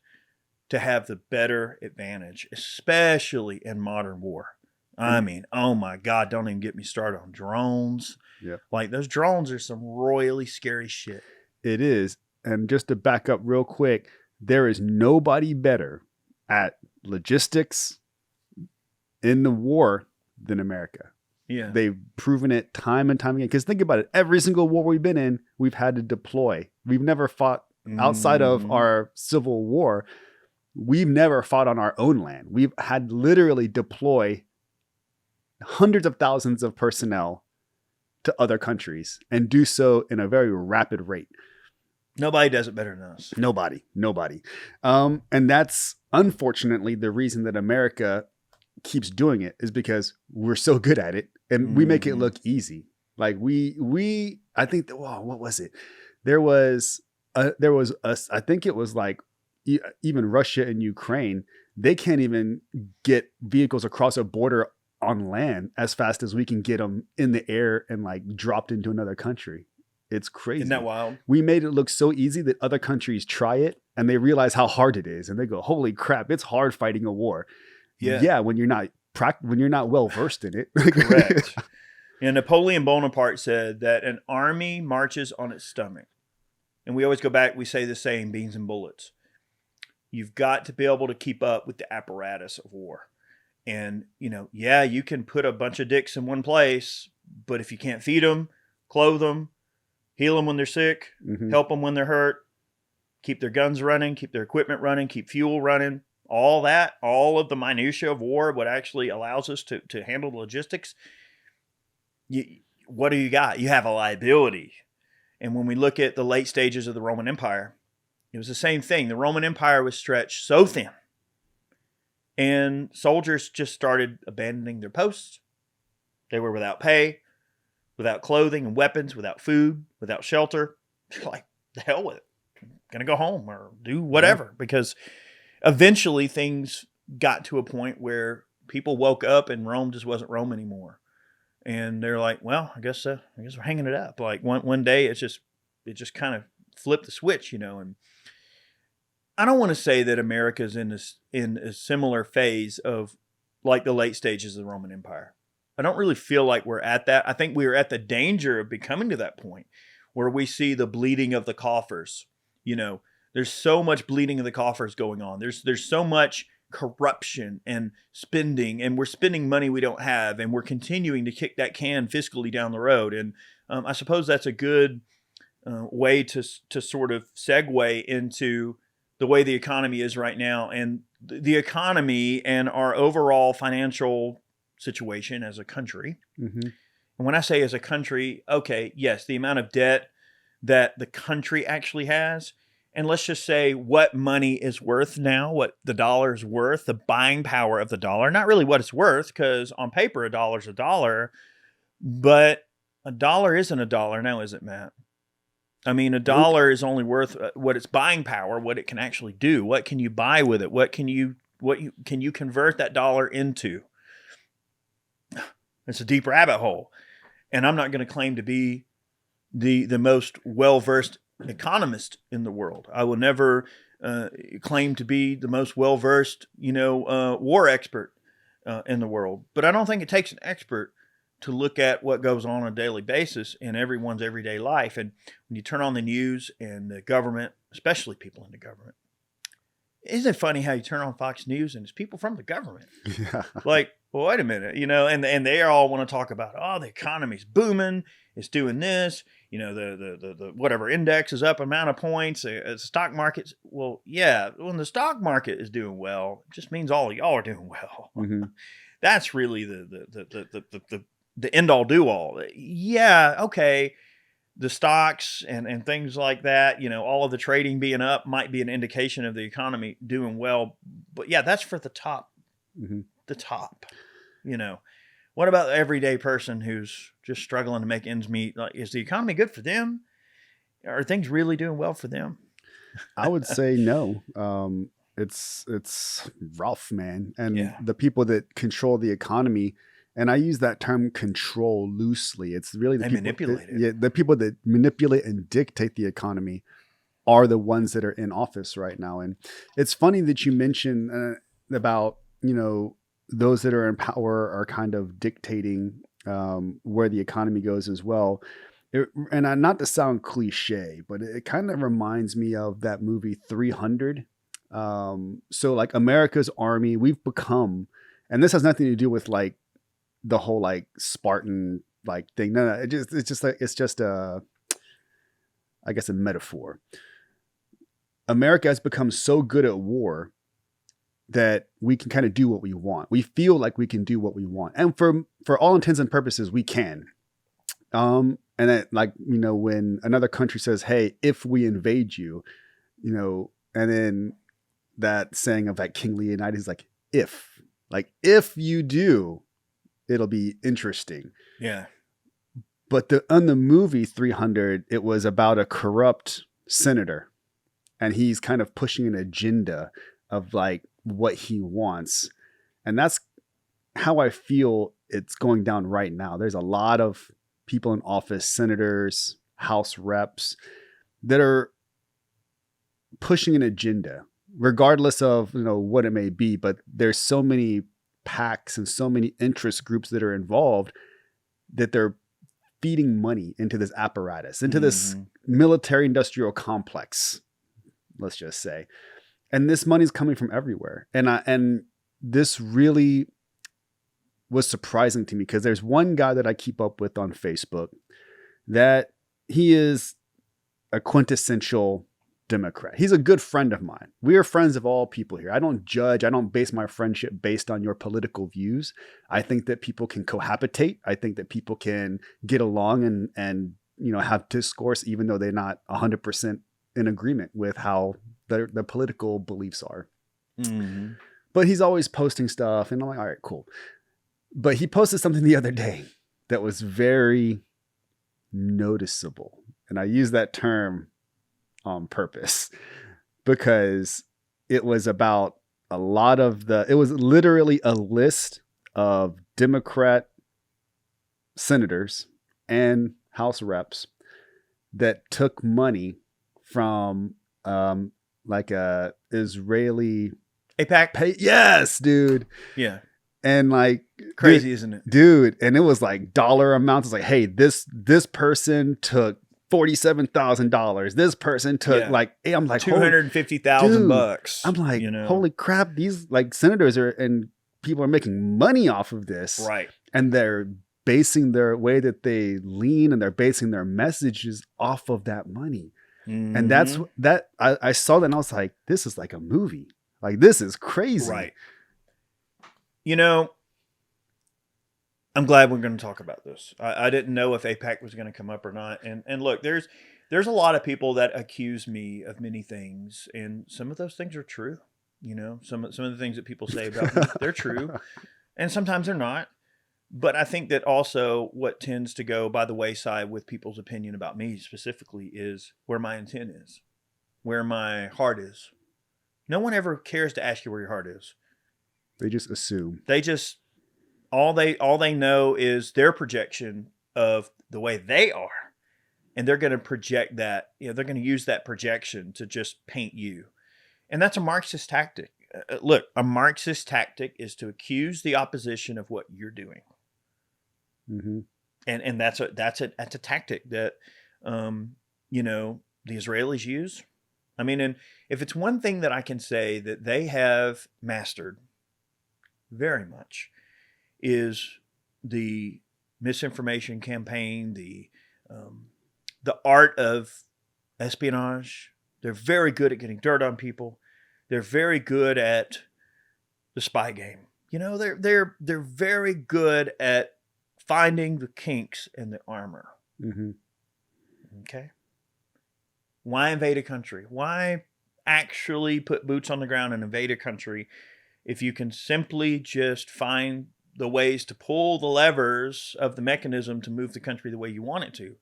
to have the better advantage, especially in modern war. I mean, oh my God, don't even get me started on drones. Yeah. Like those drones are some royally scary shit. It is. And just to back up real quick, there is nobody better at logistics in the war than America. Yeah. They've proven it time and time again. Because think about it. Every single war we've been in, we've had to deploy. We've never fought outside of our Civil War. We've never fought on our own land. We've had literally deploy hundreds of thousands of personnel to other countries and do so in a very rapid rate. Nobody does it better than us. Nobody. And that's unfortunately the reason that America keeps doing it, is because we're so good at it and we make it look easy. Like I think that, what was it? I think it was like even Russia and Ukraine, they can't even get vehicles across a border on land as fast as we can get them in the air and like dropped into another country. It's crazy. Isn't that wild? We made it look so easy that other countries try it and they realize how hard it is. And they go, holy crap, it's hard fighting a war. Yeah. When you're not well versed in it. Correct. And Napoleon Bonaparte said that an army marches on its stomach. And we always go back, we say the saying, beans and bullets. You've got to be able to keep up with the apparatus of war. And, you can put a bunch of dicks in one place, but if you can't feed them, clothe them, heal them when they're sick, help them when they're hurt, keep their guns running, keep their equipment running, keep fuel running, all of the minutiae of war, what actually allows us to handle the logistics, what do you got? You have a liability. And when we look at the late stages of the Roman Empire, it was the same thing. The Roman Empire was stretched so thin. And soldiers just started abandoning their posts. They were without pay, without clothing and weapons, without food, without shelter. Like, the hell with it. I'm going to go home or do whatever. Because eventually things got to a point where people woke up and Rome just wasn't Rome anymore. And they're like, well, I guess we're hanging it up. Like one day it just kind of flipped the switch, and I don't want to say that America's in a similar phase of like the late stages of the Roman Empire. I don't really feel like we're at that. I think we're at the danger of becoming to that point where we see the bleeding of the coffers. There's so much bleeding of the coffers going on. There's so much corruption and spending, and we're spending money we don't have, and we're continuing to kick that can fiscally down the road. And I suppose that's a good way to sort of segue into the way the economy is right now, and the economy and our overall financial situation as a country. And when I say as a country, okay, yes, the amount of debt that the country actually has, and let's just say what money is worth now, what the dollar is worth, the buying power of the dollar, not really what it's worth, because on paper, a dollar's a dollar, but a dollar isn't a dollar now, is it, Matt? I mean, a dollar is only worth what its buying power, what it can actually do. What can you buy with it? What can you convert that dollar into? It's a deep rabbit hole. And I'm not going to claim to be the most well-versed economist in the world. I will never claim to be the most well-versed, war expert in the world. But I don't think it takes an expert to look at what goes on a daily basis in everyone's everyday life. And when you turn on the news and the government, especially people in the government, isn't it funny how you turn on Fox News and it's people from the government? Yeah. Like, well, wait a minute, and they all want to talk about, the economy's booming, it's doing this, the whatever index is up amount of points, the stock market's, well, yeah, when the stock market is doing well, it just means all of y'all are doing well. That's really the end all do all. Yeah, okay. The stocks and things like that, all of the trading being up might be an indication of the economy doing well. But yeah, that's for the top. The top. What about the everyday person who's just struggling to make ends meet? Like, is the economy good for them? Are things really doing well for them? I would say no. It's rough, man. And the people that control the economy, and I use that term control loosely. It's really the people manipulate it. The people that manipulate and dictate the economy are the ones that are in office right now. And it's funny that you mentioned about, those that are in power are kind of dictating where the economy goes as well. And not to sound cliche, but it kind of reminds me of that movie 300 So like America's army, we've become, and this has nothing to do with like the whole like Spartan like thing. No, it's just a, I guess, a metaphor. America has become so good at war that we can kind of do what we want. We feel like we can do what we want, and for all intents and purposes, we can. And then, like, you know, when another country says, "Hey, if we invade you," you know, and then that saying of like King Leonidas is like if you do, it'll be interesting. Yeah. But on the movie 300, it was about a corrupt senator, and he's kind of pushing an agenda of like what he wants. And that's how I feel it's going down right now. There's a lot of people in office, senators, House reps, that are pushing an agenda, regardless of, you know, what it may be. But there's so many PACs and so many interest groups that are involved that they're feeding money into this apparatus, into this military industrial complex, let's just say. And this money's coming from everywhere. And this really was surprising to me, because there's one guy that I keep up with on Facebook that he is a quintessential Democrat. He's a good friend of mine. We are friends of all people here. I don't judge. I don't base my friendship based on your political views. I think that people can cohabitate. I think that people can get along and you know, have discourse, even though they're not 100% in agreement with how the political beliefs are. Mm-hmm. But he's always posting stuff, and I'm like, all right, cool. But he posted something the other day that was very noticeable. And I use that term on purpose, because it was about a lot of it was literally a list of Democrat senators and House reps that took money from like a Israeli AIPAC. Yes, dude. Yeah. And like crazy, dude, isn't it? Dude, and it was like dollar amounts. It's like, hey, this person took $47,000. This person took like, hey, I'm like $250,000. I'm like, you know? Holy crap! These like senators and people are making money off of this, right? And they're basing their way that they lean, and they're basing their messages off of that money. Mm-hmm. And that's that. I saw that and I was like, this is like a movie. Like, this is crazy, right? You know, I'm glad we're going to talk about this. I didn't know if AIPAC was going to come up or not. And look, there's a lot of people that accuse me of many things, and some of those things are true. You know, some of the things that people say about me, they're true, and sometimes they're not. But I think that also what tends to go by the wayside with people's opinion about me specifically is where my intent is, where my heart is. No one ever cares to ask you where your heart is. They just assume. They just all they know is their projection of the way they are, and they're going to project that. You know, they're going to use that projection to just paint you, and that's a Marxist tactic. Look, a Marxist tactic is to accuse the opposition of what you're doing, and that's a tactic that you know, the Israelis use. I mean, and if it's one thing that I can say that they have mastered very much, is the misinformation campaign, the art of espionage. They're very good at getting dirt on people. They're very good at the spy game. You know, they're very good at finding the kinks in the armor. Mm-hmm. Okay. Why invade a country? Why actually put boots on the ground and invade a country if you can simply just find the ways to pull the levers of the mechanism to move the country the way you want it to?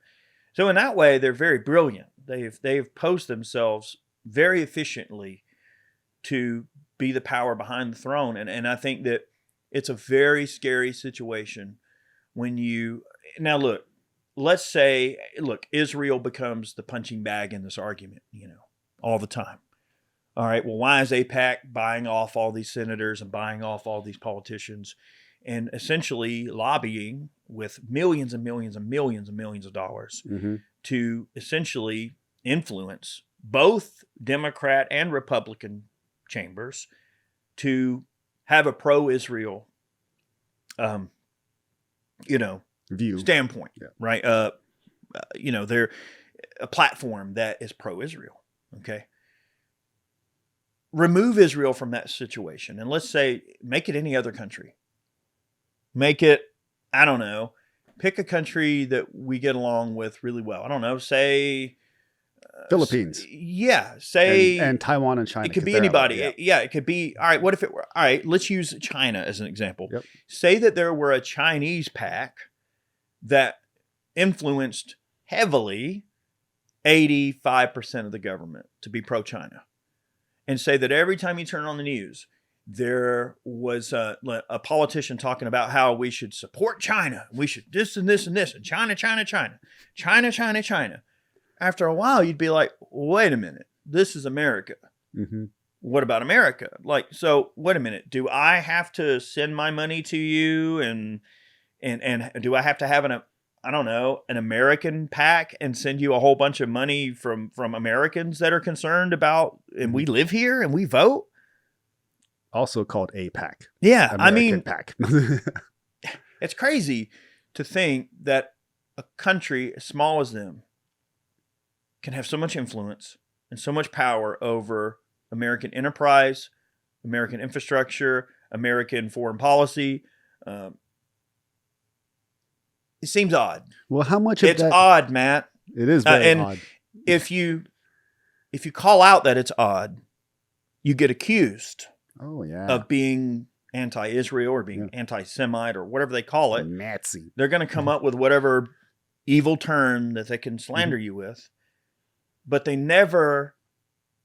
So in that way, they're very brilliant. They've posed themselves very efficiently to be the power behind the throne. And I think that it's a very scary situation when you... Now, look, let's say, Israel becomes the punching bag in this argument, you know, all the time. All right, well, why is AIPAC buying off all these senators and buying off all these politicians and essentially lobbying with millions and millions and millions and millions of dollars to essentially influence both Democrat and Republican chambers to have a pro-Israel, View. standpoint, Yeah. right? They're a platform that is pro-Israel. Okay. Remove Israel from that situation. And let's say, make it any other country. Make it, I don't know, pick a country that we get along with really well. I don't know, say Philippines. Yeah. Say, and Taiwan and China. it could be anybody. Yeah. It could be, all right, what if it were, all right, let's use China as an example. Yep. Say that there were a Chinese pack that influenced heavily 85% of the government to be pro-China. And say that every time you turn on the news, there was a politician talking about how we should support China. We should this and this and this. And China, China, China. China, China, China. After a while, you'd be like, wait a minute. This is America. Mm-hmm. What about America? Like, so wait a minute. Do I have to send my money to you? And do I have to have an American PAC and send you a whole bunch of money from Americans that are concerned about, and we live here and we vote? Also called APAC. Yeah. American PAC. It's crazy to think that a country as small as them can have so much influence and so much power over American enterprise, American infrastructure, American foreign policy. It seems odd. Well, how much of it's that? Odd, Matt. It is very odd. If you call out that it's odd, you get accused of being anti-Israel or being anti-Semite or whatever they call it. Nazi. They're going to come up with whatever evil term that they can slander you with, but they never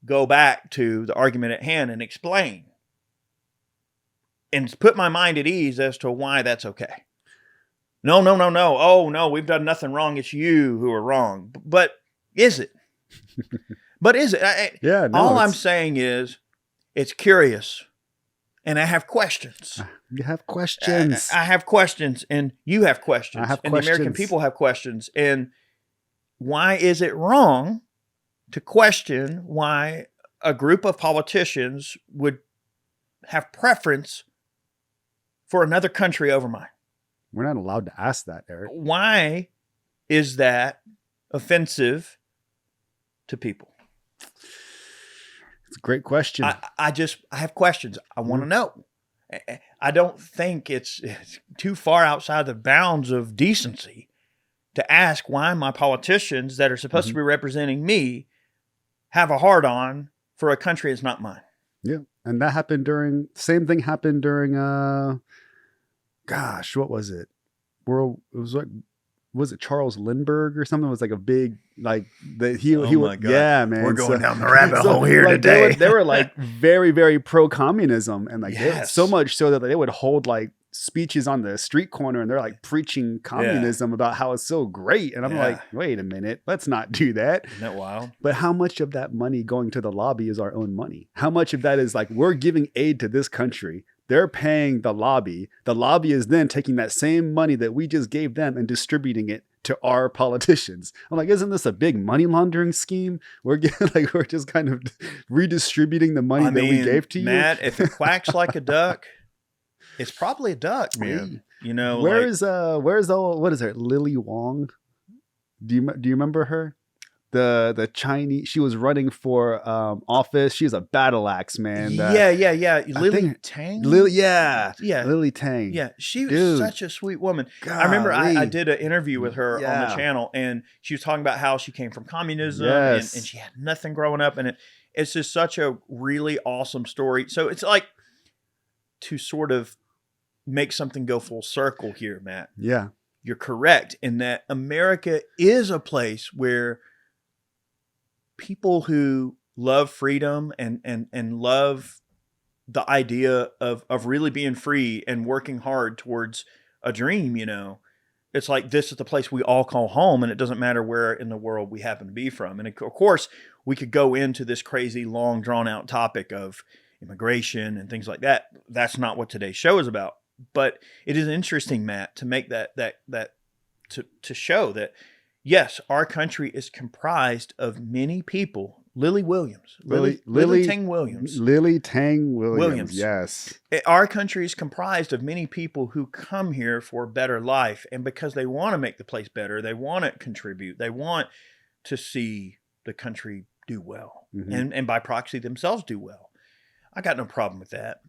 go back to the argument at hand and explain and put my mind at ease as to why that's okay. No. Oh, no, we've done nothing wrong. It's you who are wrong. But is it? All I'm saying is it's curious. And I have questions. You have questions. I have questions, and you have questions. I have and questions. The American people have questions. And why is it wrong to question why a group of politicians would have preference for another country over mine? We're not allowed to ask that, Eric. Why is that offensive to people? It's a great question. I have questions. I want to know. I don't think it's too far outside the bounds of decency to ask why my politicians that are supposed to be representing me have a hard-on for a country that's not mine. Yeah. And that happened same thing happened during, gosh, what was it? Was it Charles Lindbergh or something? It was like a big, like he my God. Yeah, man. We're going down the rabbit hole here today. They were like very, very pro-communism, and like so much so that they would hold like speeches on the street corner, and they're like preaching communism about how it's so great. And I'm like, wait a minute, let's not do that. Isn't that wild? But how much of that money going to the lobby is our own money? How much of that is like we're giving aid to this country? They're paying the lobby. The lobby is then taking that same money that we just gave them and distributing it to our politicians. I'm like, isn't this a big money laundering scheme? We're just kind of redistributing the money that we gave to you. Matt, if it quacks like a duck, it's probably a duck, man. You know, where's what is her? Lily Wong? Do you remember her? The Chinese, she was running for office. She's a battle axe, man. Yeah. Lily Tang? Lily Tang. Yeah, she was such a sweet woman. Golly. I remember I did an interview with her on the channel, and she was talking about how she came from communism and she had nothing growing up. And it's just such a really awesome story. So it's like to sort of make something go full circle here, Matt. Yeah. You're correct in that America is a place where people who love freedom and love the idea of really being free and working hard towards a dream, it's like this is the place we all call home, and it doesn't matter where in the world we happen to be from. And of course, we could go into this crazy, long, drawn-out topic of immigration and things like that. That's not what today's show is about. But it is interesting, Matt, to make that to show that yes, our country is comprised of many people Lily Williams. Lily Tang Williams. Lily Tang Williams. Williams. Yes. Our country is comprised of many people who come here for a better life. And because they want to make the place better, they want to contribute. They want to see the country do well. Mhm. And by proxy themselves do well. I got no problem with that.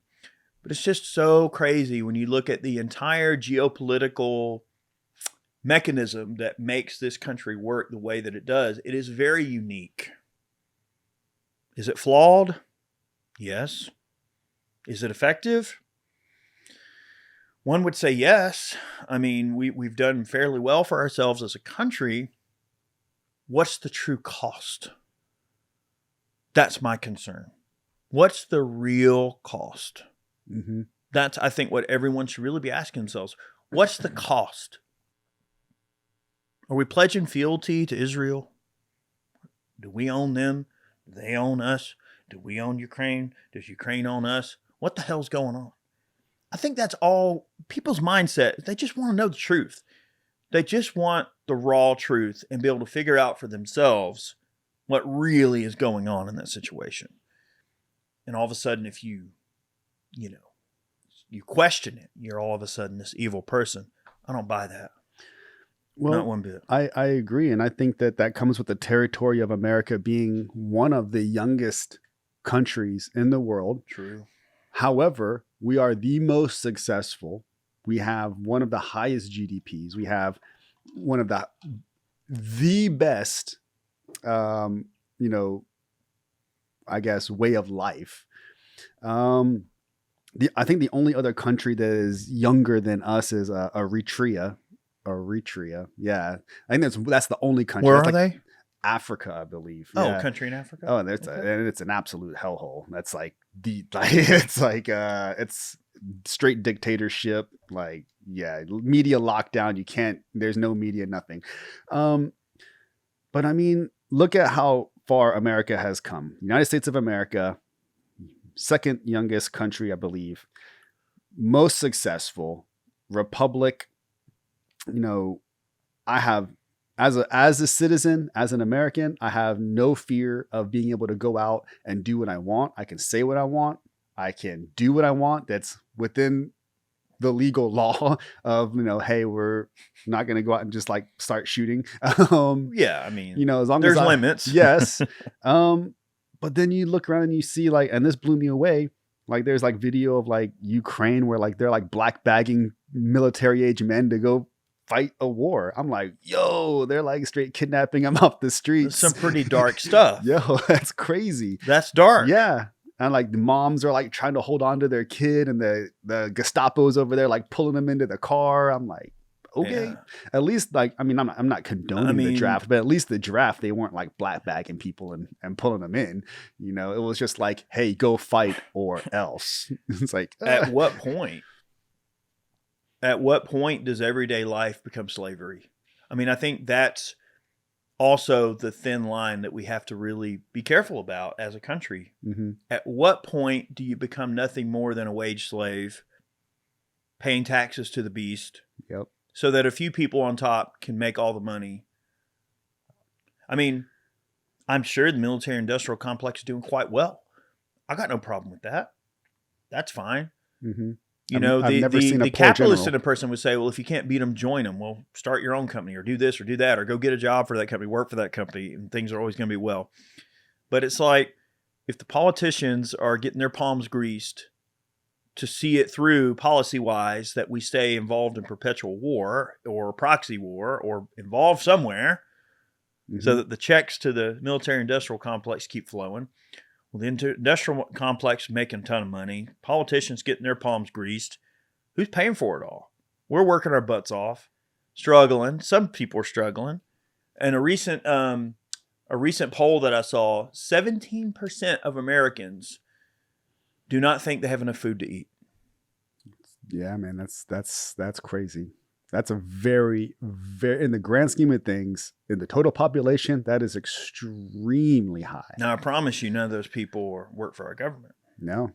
But it's just so crazy when you look at the entire geopolitical mechanism that makes this country work the way that it does. It is very unique. Is it flawed? Yes. Is it effective? One would say yes. I mean, we've done fairly well for ourselves as a country. What's the true cost? That's my concern. What's the real cost? Mm-hmm. That's, I think, what everyone should really be asking themselves. What's the cost? Are we pledging fealty to Israel? Do we own them? Do they own us? Do we own Ukraine? Does Ukraine own us? What the hell's going on? I think that's all people's mindset. They just want to know the truth. They just want the raw truth and be able to figure out for themselves what really is going on in that situation. And all of a sudden, if you question it, you're all of a sudden this evil person. I don't buy that. Well, not one bit. I agree. And I think that comes with the territory of America being one of the youngest countries in the world. True. However, we are the most successful. We have one of the highest GDPs. We have one of the best, I guess, way of life. I think the only other country that is younger than us is Eritrea. Yeah. I think that's the only country. Where that's are they? Africa, I believe. Oh, Yeah. country in Africa. Oh, and it's an absolute hellhole. That's it's straight dictatorship. Like, yeah, media lockdown. There's no media, nothing. But I mean, look at how far America has come. United States of America, second youngest country, I believe, most successful republic. I have, as a citizen, as an American, I have no fear of being able to go out and do what I want. I can say what I want. I can do what I want. That's within the legal law of, hey, we're not going to go out and just like start shooting. Yeah. I mean, as long there's as limits. Yes. But then you look around and you see like, and this blew me away. Like there's like video of like Ukraine where like they're like black bagging military age men to go fight a war. I'm like, yo, they're like straight kidnapping them off the streets. That's some pretty dark stuff. Yo, that's crazy. That's dark. Yeah. And like the moms are like trying to hold on to their kid and the Gestapo's over there like pulling them into the car. I'm like, okay. Yeah. At least like, I mean, I'm not condoning the draft, but at least the draft, they weren't like black bagging people and pulling them in. It was just like, hey, go fight or else. It's like, At what point? At what point does everyday life become slavery? I mean, I think that's also the thin line that we have to really be careful about as a country. Mm-hmm. At what point do you become nothing more than a wage slave, paying taxes to the beast? Yep. So that a few people on top can make all the money. I mean, I'm sure the military industrial complex is doing quite well. I got no problem with that. That's fine. Mm-hmm. The capitalist in a person would say, well, if you can't beat them, join them. Well, start your own company or do this or do that or go get a job for that company, work for that company, and things are always going to be well. But it's like if the politicians are getting their palms greased to see it through policy-wise that we stay involved in perpetual war or proxy war or involved somewhere so that the checks to the military-industrial complex keep flowing. Well, the industrial complex is making a ton of money. Politicians getting their palms greased. Who's paying for it all? We're working our butts off, struggling. Some people are struggling. And a recent poll that I saw, 17% of Americans do not think they have enough food to eat. Yeah, man, that's crazy. That's a very, very, in the grand scheme of things, in the total population, that is extremely high. Now, I promise you, none of those people work for our government. No.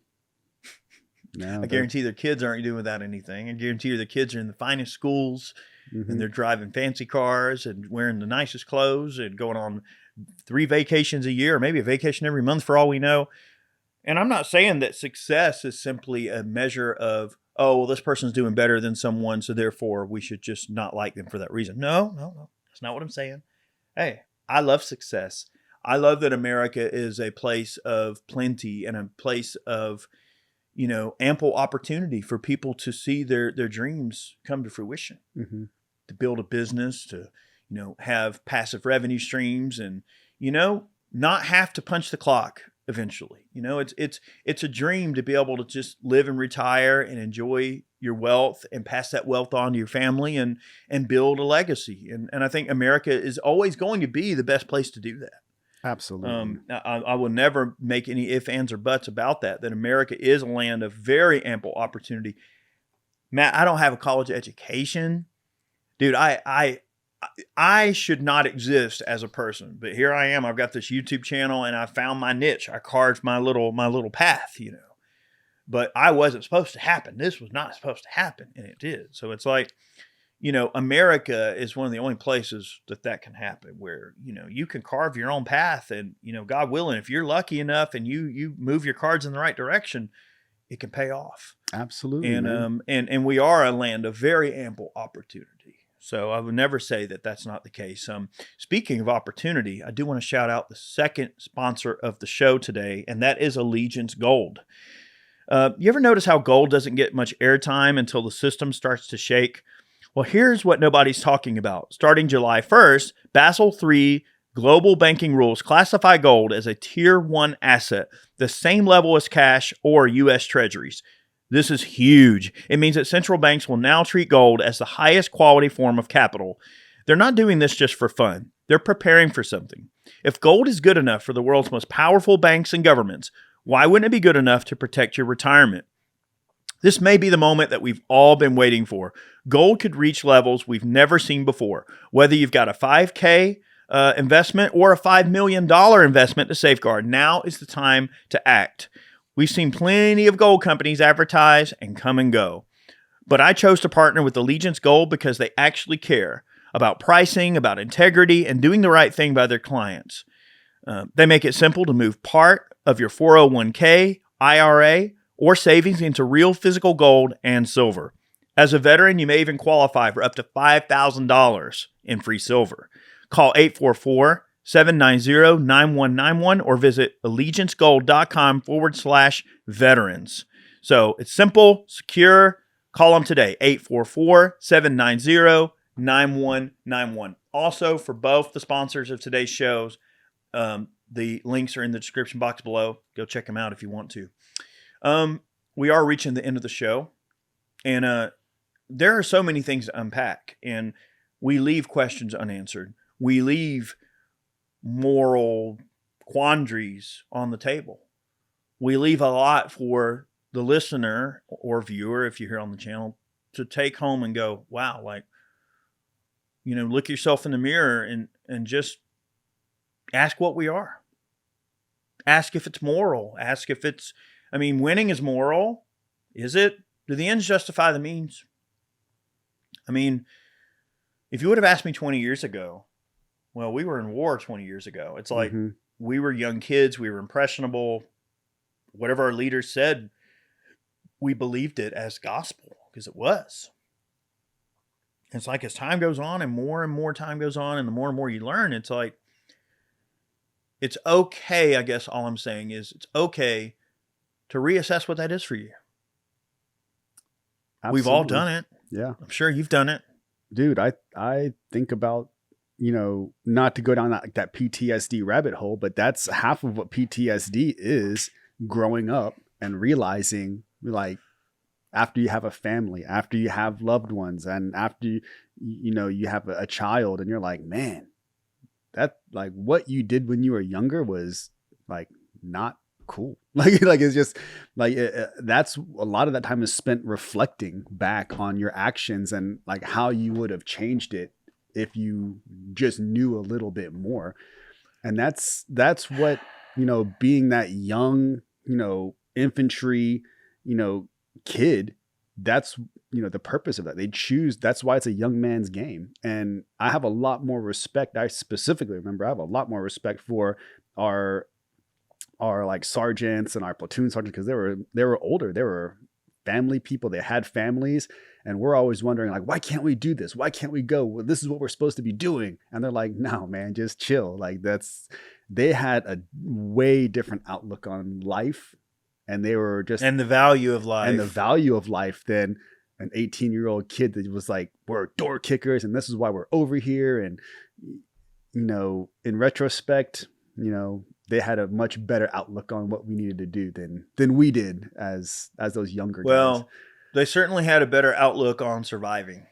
I guarantee their kids aren't doing without anything. I guarantee you their kids are in the finest schools and they're driving fancy cars and wearing the nicest clothes and going on 3 vacations a year, or maybe a vacation every month for all we know. And I'm not saying that success is simply a measure of, oh, well, this person's doing better than someone, so therefore we should just not like them for that reason. No. That's not what I'm saying. Hey, I love success. I love that America is a place of plenty and a place of, ample opportunity for people to see their dreams come to fruition, to build a business, to, have passive revenue streams and, not have to punch the clock eventually. It's a dream to be able to just live and retire and enjoy your wealth and pass that wealth on to your family and build a legacy. And I think America is always going to be the best place to do that. Absolutely. I will never make any ifs, ands, or buts about that America is a land of very ample opportunity. Matt, I don't have a college education. Dude, I should not exist as a person, but here I am. I've got this YouTube channel and I found my niche. I carved my little path, but I wasn't supposed to happen. This was not supposed to happen, and it did. So it's like, America is one of the only places that can happen where, you can carve your own path and, God willing, if you're lucky enough and you move your cards in the right direction, it can pay off. Absolutely. And we are a land of very ample opportunity. So I would never say that that's not the case. Speaking of opportunity, I do want to shout out the second sponsor of the show today, and that is Allegiance Gold. You ever notice how gold doesn't get much airtime until the system starts to shake? Well, here's what nobody's talking about. Starting July 1st, Basel III global banking rules classify gold as a Tier 1 asset, the same level as cash or U.S. Treasuries. This is huge. It means that central banks will now treat gold as the highest quality form of capital. They're not doing this just for fun. They're preparing for something. If gold is good enough for the world's most powerful banks and governments, why wouldn't it be good enough to protect your retirement? This may be the moment that we've all been waiting for. Gold could reach levels we've never seen before. Whether you've got a $5K investment or a $5 million investment to safeguard, now is the time to act. We've seen plenty of gold companies advertise and come and go. But I chose to partner with Allegiance Gold because they actually care about pricing, about integrity, and doing the right thing by their clients. They make it simple to move part of your 401k, IRA, or savings into real physical gold and silver. As a veteran, you may even qualify for up to $5,000 in free silver. Call 844-790-9191 or visit allegiancegold.com/veterans. So it's simple, secure. Call them today, 844-790-9191. Also, for both the sponsors of today's shows, the links are in the description box below. Go check them out if you want to. We are reaching the end of the show, and there are so many things to unpack, and we leave questions unanswered. We leave moral quandaries on the table. We leave a lot for the listener or viewer, if you're here on the channel, to take home and go, wow, look yourself in the mirror and just ask what we are. Ask if it's moral. Ask if it's, winning is moral. Is it? Do the ends justify the means? If you would have asked me 20 years ago, well, we were in war 20 years ago. It's like we were young kids. We were impressionable. Whatever our leaders said, we believed it as gospel because it was. It's like as time goes on and more time goes on and the more you learn, it's like, it's okay, I guess all I'm saying is it's okay to reassess what that is for you. Absolutely. We've all done it. Yeah. I'm sure you've done it. Dude, I think about, not to go down that PTSD rabbit hole, but that's half of what PTSD is, growing up and realizing, like, after you have a family, after you have loved ones, and after you have a child, and you're like, man, that, like, what you did when you were younger was like not cool. Like it's just like that's a lot of that time is spent reflecting back on your actions and like how you would have changed it if you just knew a little bit more. And that's what, being that young, infantry, kid that's, the purpose of that. They choose. That's why it's a young man's game. And I have a lot more respect. I specifically remember I have a lot more respect for our like sergeants and our platoon sergeants, because they were older. They were family people. They had families, and we're always wondering, like, why can't we do this? Why can't we go? Well, this is what we're supposed to be doing. And they're like, no, man, just chill. Like, they had a way different outlook on life, and they were just, and the value of life than an 18-year-old kid that was like, we're door kickers and this is why we're over here. And, in retrospect, they had a much better outlook on what we needed to do than we did as those younger guys. Well, they certainly had a better outlook on surviving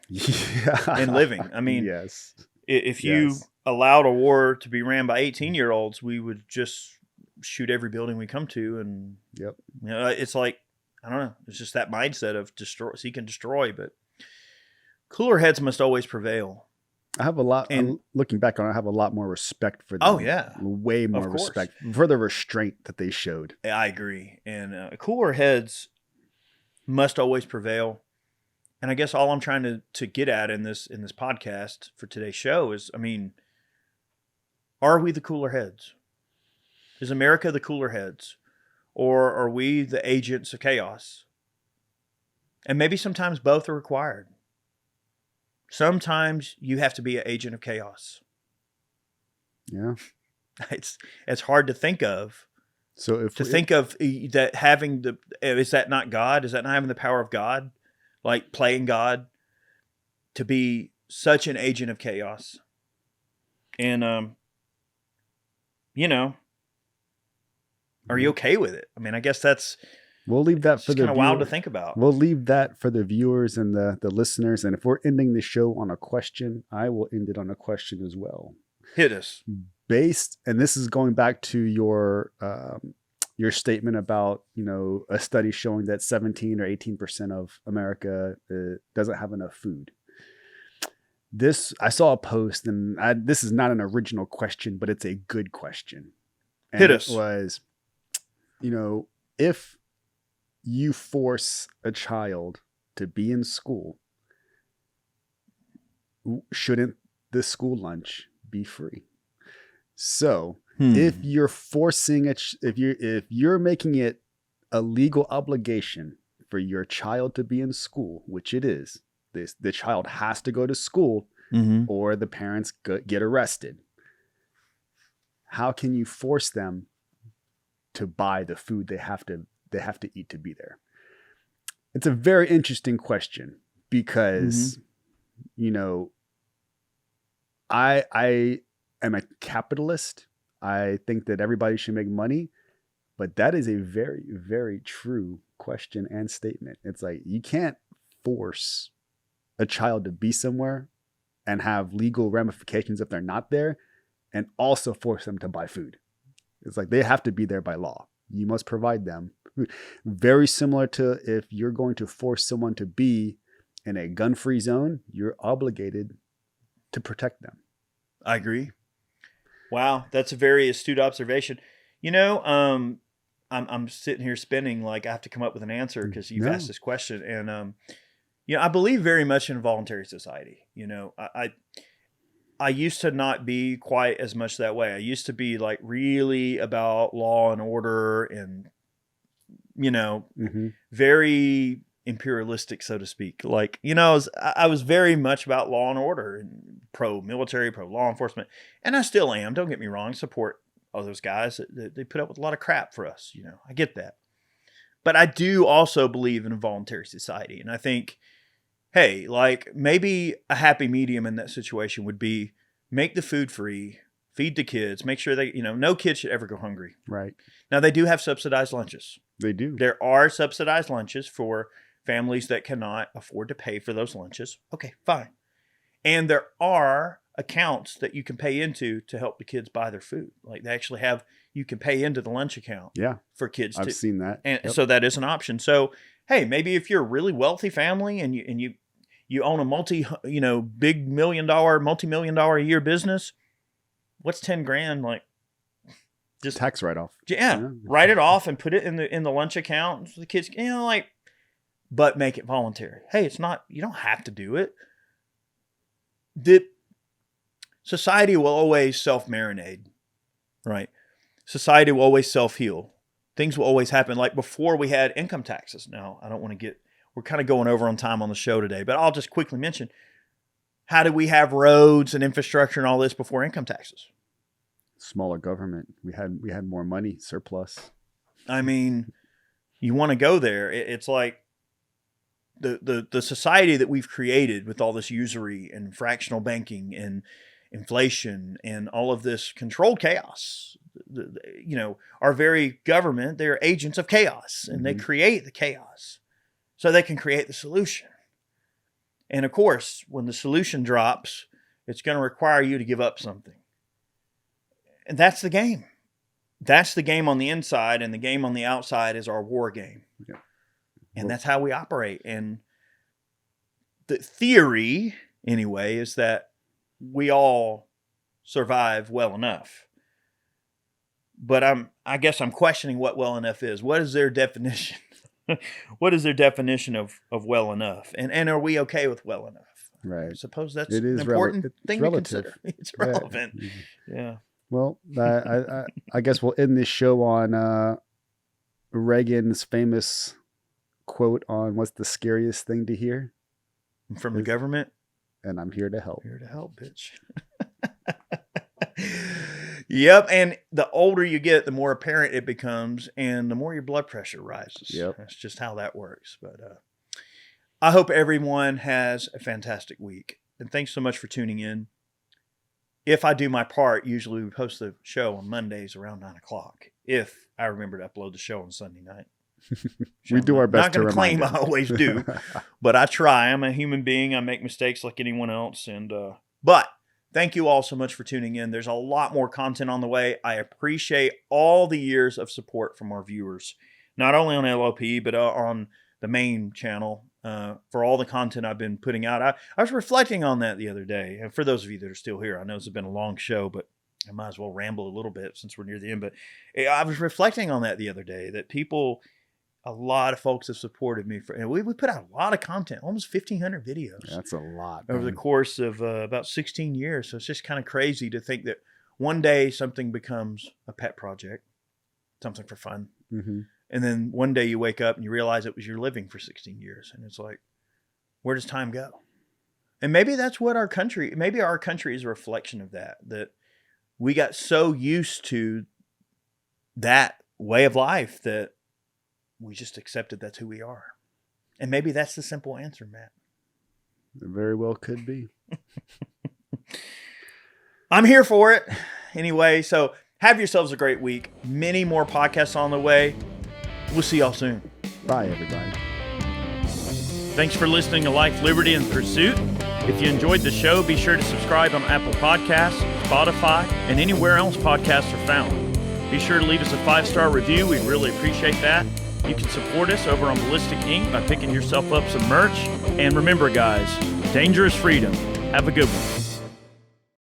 and living. I mean, yes. If you allowed a war to be ran by 18-year-olds, we would just shoot every building we come to. And yep. It's like, I don't know. It's just that mindset of seek and destroy, but cooler heads must always prevail. I have a lot, and looking back on it, I have a lot more respect for them. Oh, yeah. Way more respect for the restraint that they showed. I agree. And cooler heads must always prevail. And I guess all I'm trying to get at in this podcast for today's show is, I mean, are we the cooler heads? Is America the cooler heads? Or are we the agents of chaos? And maybe sometimes both are required. Sometimes you have to be an agent of chaos. Yeah. It's hard to think of. So think of that having is that not God? Is that not having the power of God? Like playing God to be such an agent of chaos. And, are you okay with it? I mean, I guess we'll leave that for the kind of wild to think about. We'll leave that for the viewers and the listeners. And if we're ending the show on a question, I will end it on a question as well. Hit us. And this is going back to your statement about, a study showing that 17 or 18% of America doesn't have enough food. I saw a post, and this is not an original question, but it's a good question. And hit us. It was, if you force a child to be in school, shouldn't the school lunch be free? So if you're forcing if you're making it a legal obligation for your child to be in school, which it is, the child has to go to school, or the parents get arrested. How can you force them to buy the food they have to eat to be there? It's a very interesting question because, I am a capitalist. I think that everybody should make money, but that is a very, very true question and statement. It's like, you can't force a child to be somewhere and have legal ramifications if they're not there, and also force them to buy food. It's like they have to be there by law. You must provide them. Very similar to if you're going to force someone to be in a gun-free zone, you're obligated to protect them. I agree. Wow, that's a very astute observation. I'm sitting here spinning like I have to come up with an answer because you've asked this question, and I believe very much in a voluntary society. I used to not be quite as much that way. I used to be like really about law and order and, very imperialistic, so to speak. Like, I was very much about law and order and pro-military, pro-law enforcement. And I still am. Don't get me wrong. Support all those guys. They put up with a lot of crap for us. I get that. But I do also believe in a voluntary society. And I think, hey, like maybe a happy medium in that situation would be make the food free, feed the kids, make sure they, no kid should ever go hungry. Right. Now they do have subsidized lunches. They do. There are subsidized lunches for families that cannot afford to pay for those lunches. Okay, fine. And there are accounts that you can pay into to help the kids buy their food. Like they actually you can pay into the lunch account for kids. I've seen that. And so that is an option. So, hey, maybe if you're a really wealthy family and you own a big multi-million dollar a year business, what's 10 grand? Like just tax write-off. Yeah. Write it off and put it in the lunch account. So the kids, but make it voluntary. Hey, it's not, you don't have to do it. Society will always self-marinate, right? Society will always self-heal. Things will always happen. Like before we had income taxes. Now, I don't want to we're kind of going over on time on the show today, but I'll just quickly mention, how did we have roads and infrastructure and all this before income taxes? Smaller government. We had more money, surplus. I mean, you want to go there. It's like the society that we've created with all this usury and fractional banking and inflation and all of this controlled chaos. Our very government, they're agents of chaos, and they create the chaos so they can create the solution. And of course, when the solution drops, it's going to require you to give up something. And that's the game. That's the game on the inside, and the game on the outside is our war game. Yeah. And that's how we operate. And the theory, anyway, is that we all survive well enough. But I guess I'm questioning what well enough is. What is their definition? What is their definition of well enough? And are we okay with well enough? Right. I suppose that's an important thing to consider. It's relevant. Yeah. Well, I guess we'll end this show on Reagan's famous quote on what's the scariest thing to hear? From the government? And I'm here to help. Here to help, bitch. Yep. And the older you get, the more apparent it becomes, and the more your blood pressure rises. Yep. That's just how that works. But I hope everyone has a fantastic week. And thanks so much for tuning in. If I do my part, usually we post the show on Mondays around 9 o'clock. If I remember to upload the show on Sunday night. We do our best to remind. Not going to claim I always do, but I try. I'm a human being. I make mistakes like anyone else. But thank you all so much for tuning in. There's a lot more content on the way. I appreciate all the years of support from our viewers, not only on LLP, but on the main channel. For all the content I've been putting out. I was reflecting on that the other day. And for those of you that are still here, I know it's been a long show, but I might as well ramble a little bit since we're near the end. But I was reflecting on that the other day, that a lot of folks have supported me. And we put out a lot of content, almost 1,500 videos. That's a lot. Over the course of about 16 years. So it's just kind of crazy to think that one day something becomes a pet project, something for fun. Mm-hmm. And then one day you wake up and you realize it was your living for 16 years. And it's like, where does time go? And maybe that's what our country is a reflection of that we got so used to that way of life that we just accepted that's who we are. And maybe that's the simple answer, Matt. It very well could be. I'm here for it. Anyway, so have yourselves a great week. Many more podcasts on the way. We'll see y'all soon. Bye, everybody. Thanks for listening to Life, Liberty, and Pursuit. If you enjoyed the show, be sure to subscribe on Apple Podcasts, Spotify, and anywhere else podcasts are found. Be sure to leave us a 5-star review. We'd really appreciate that. You can support us over on Ballistic Ink by picking yourself up some merch. And remember, guys, danger is freedom. Have a good one.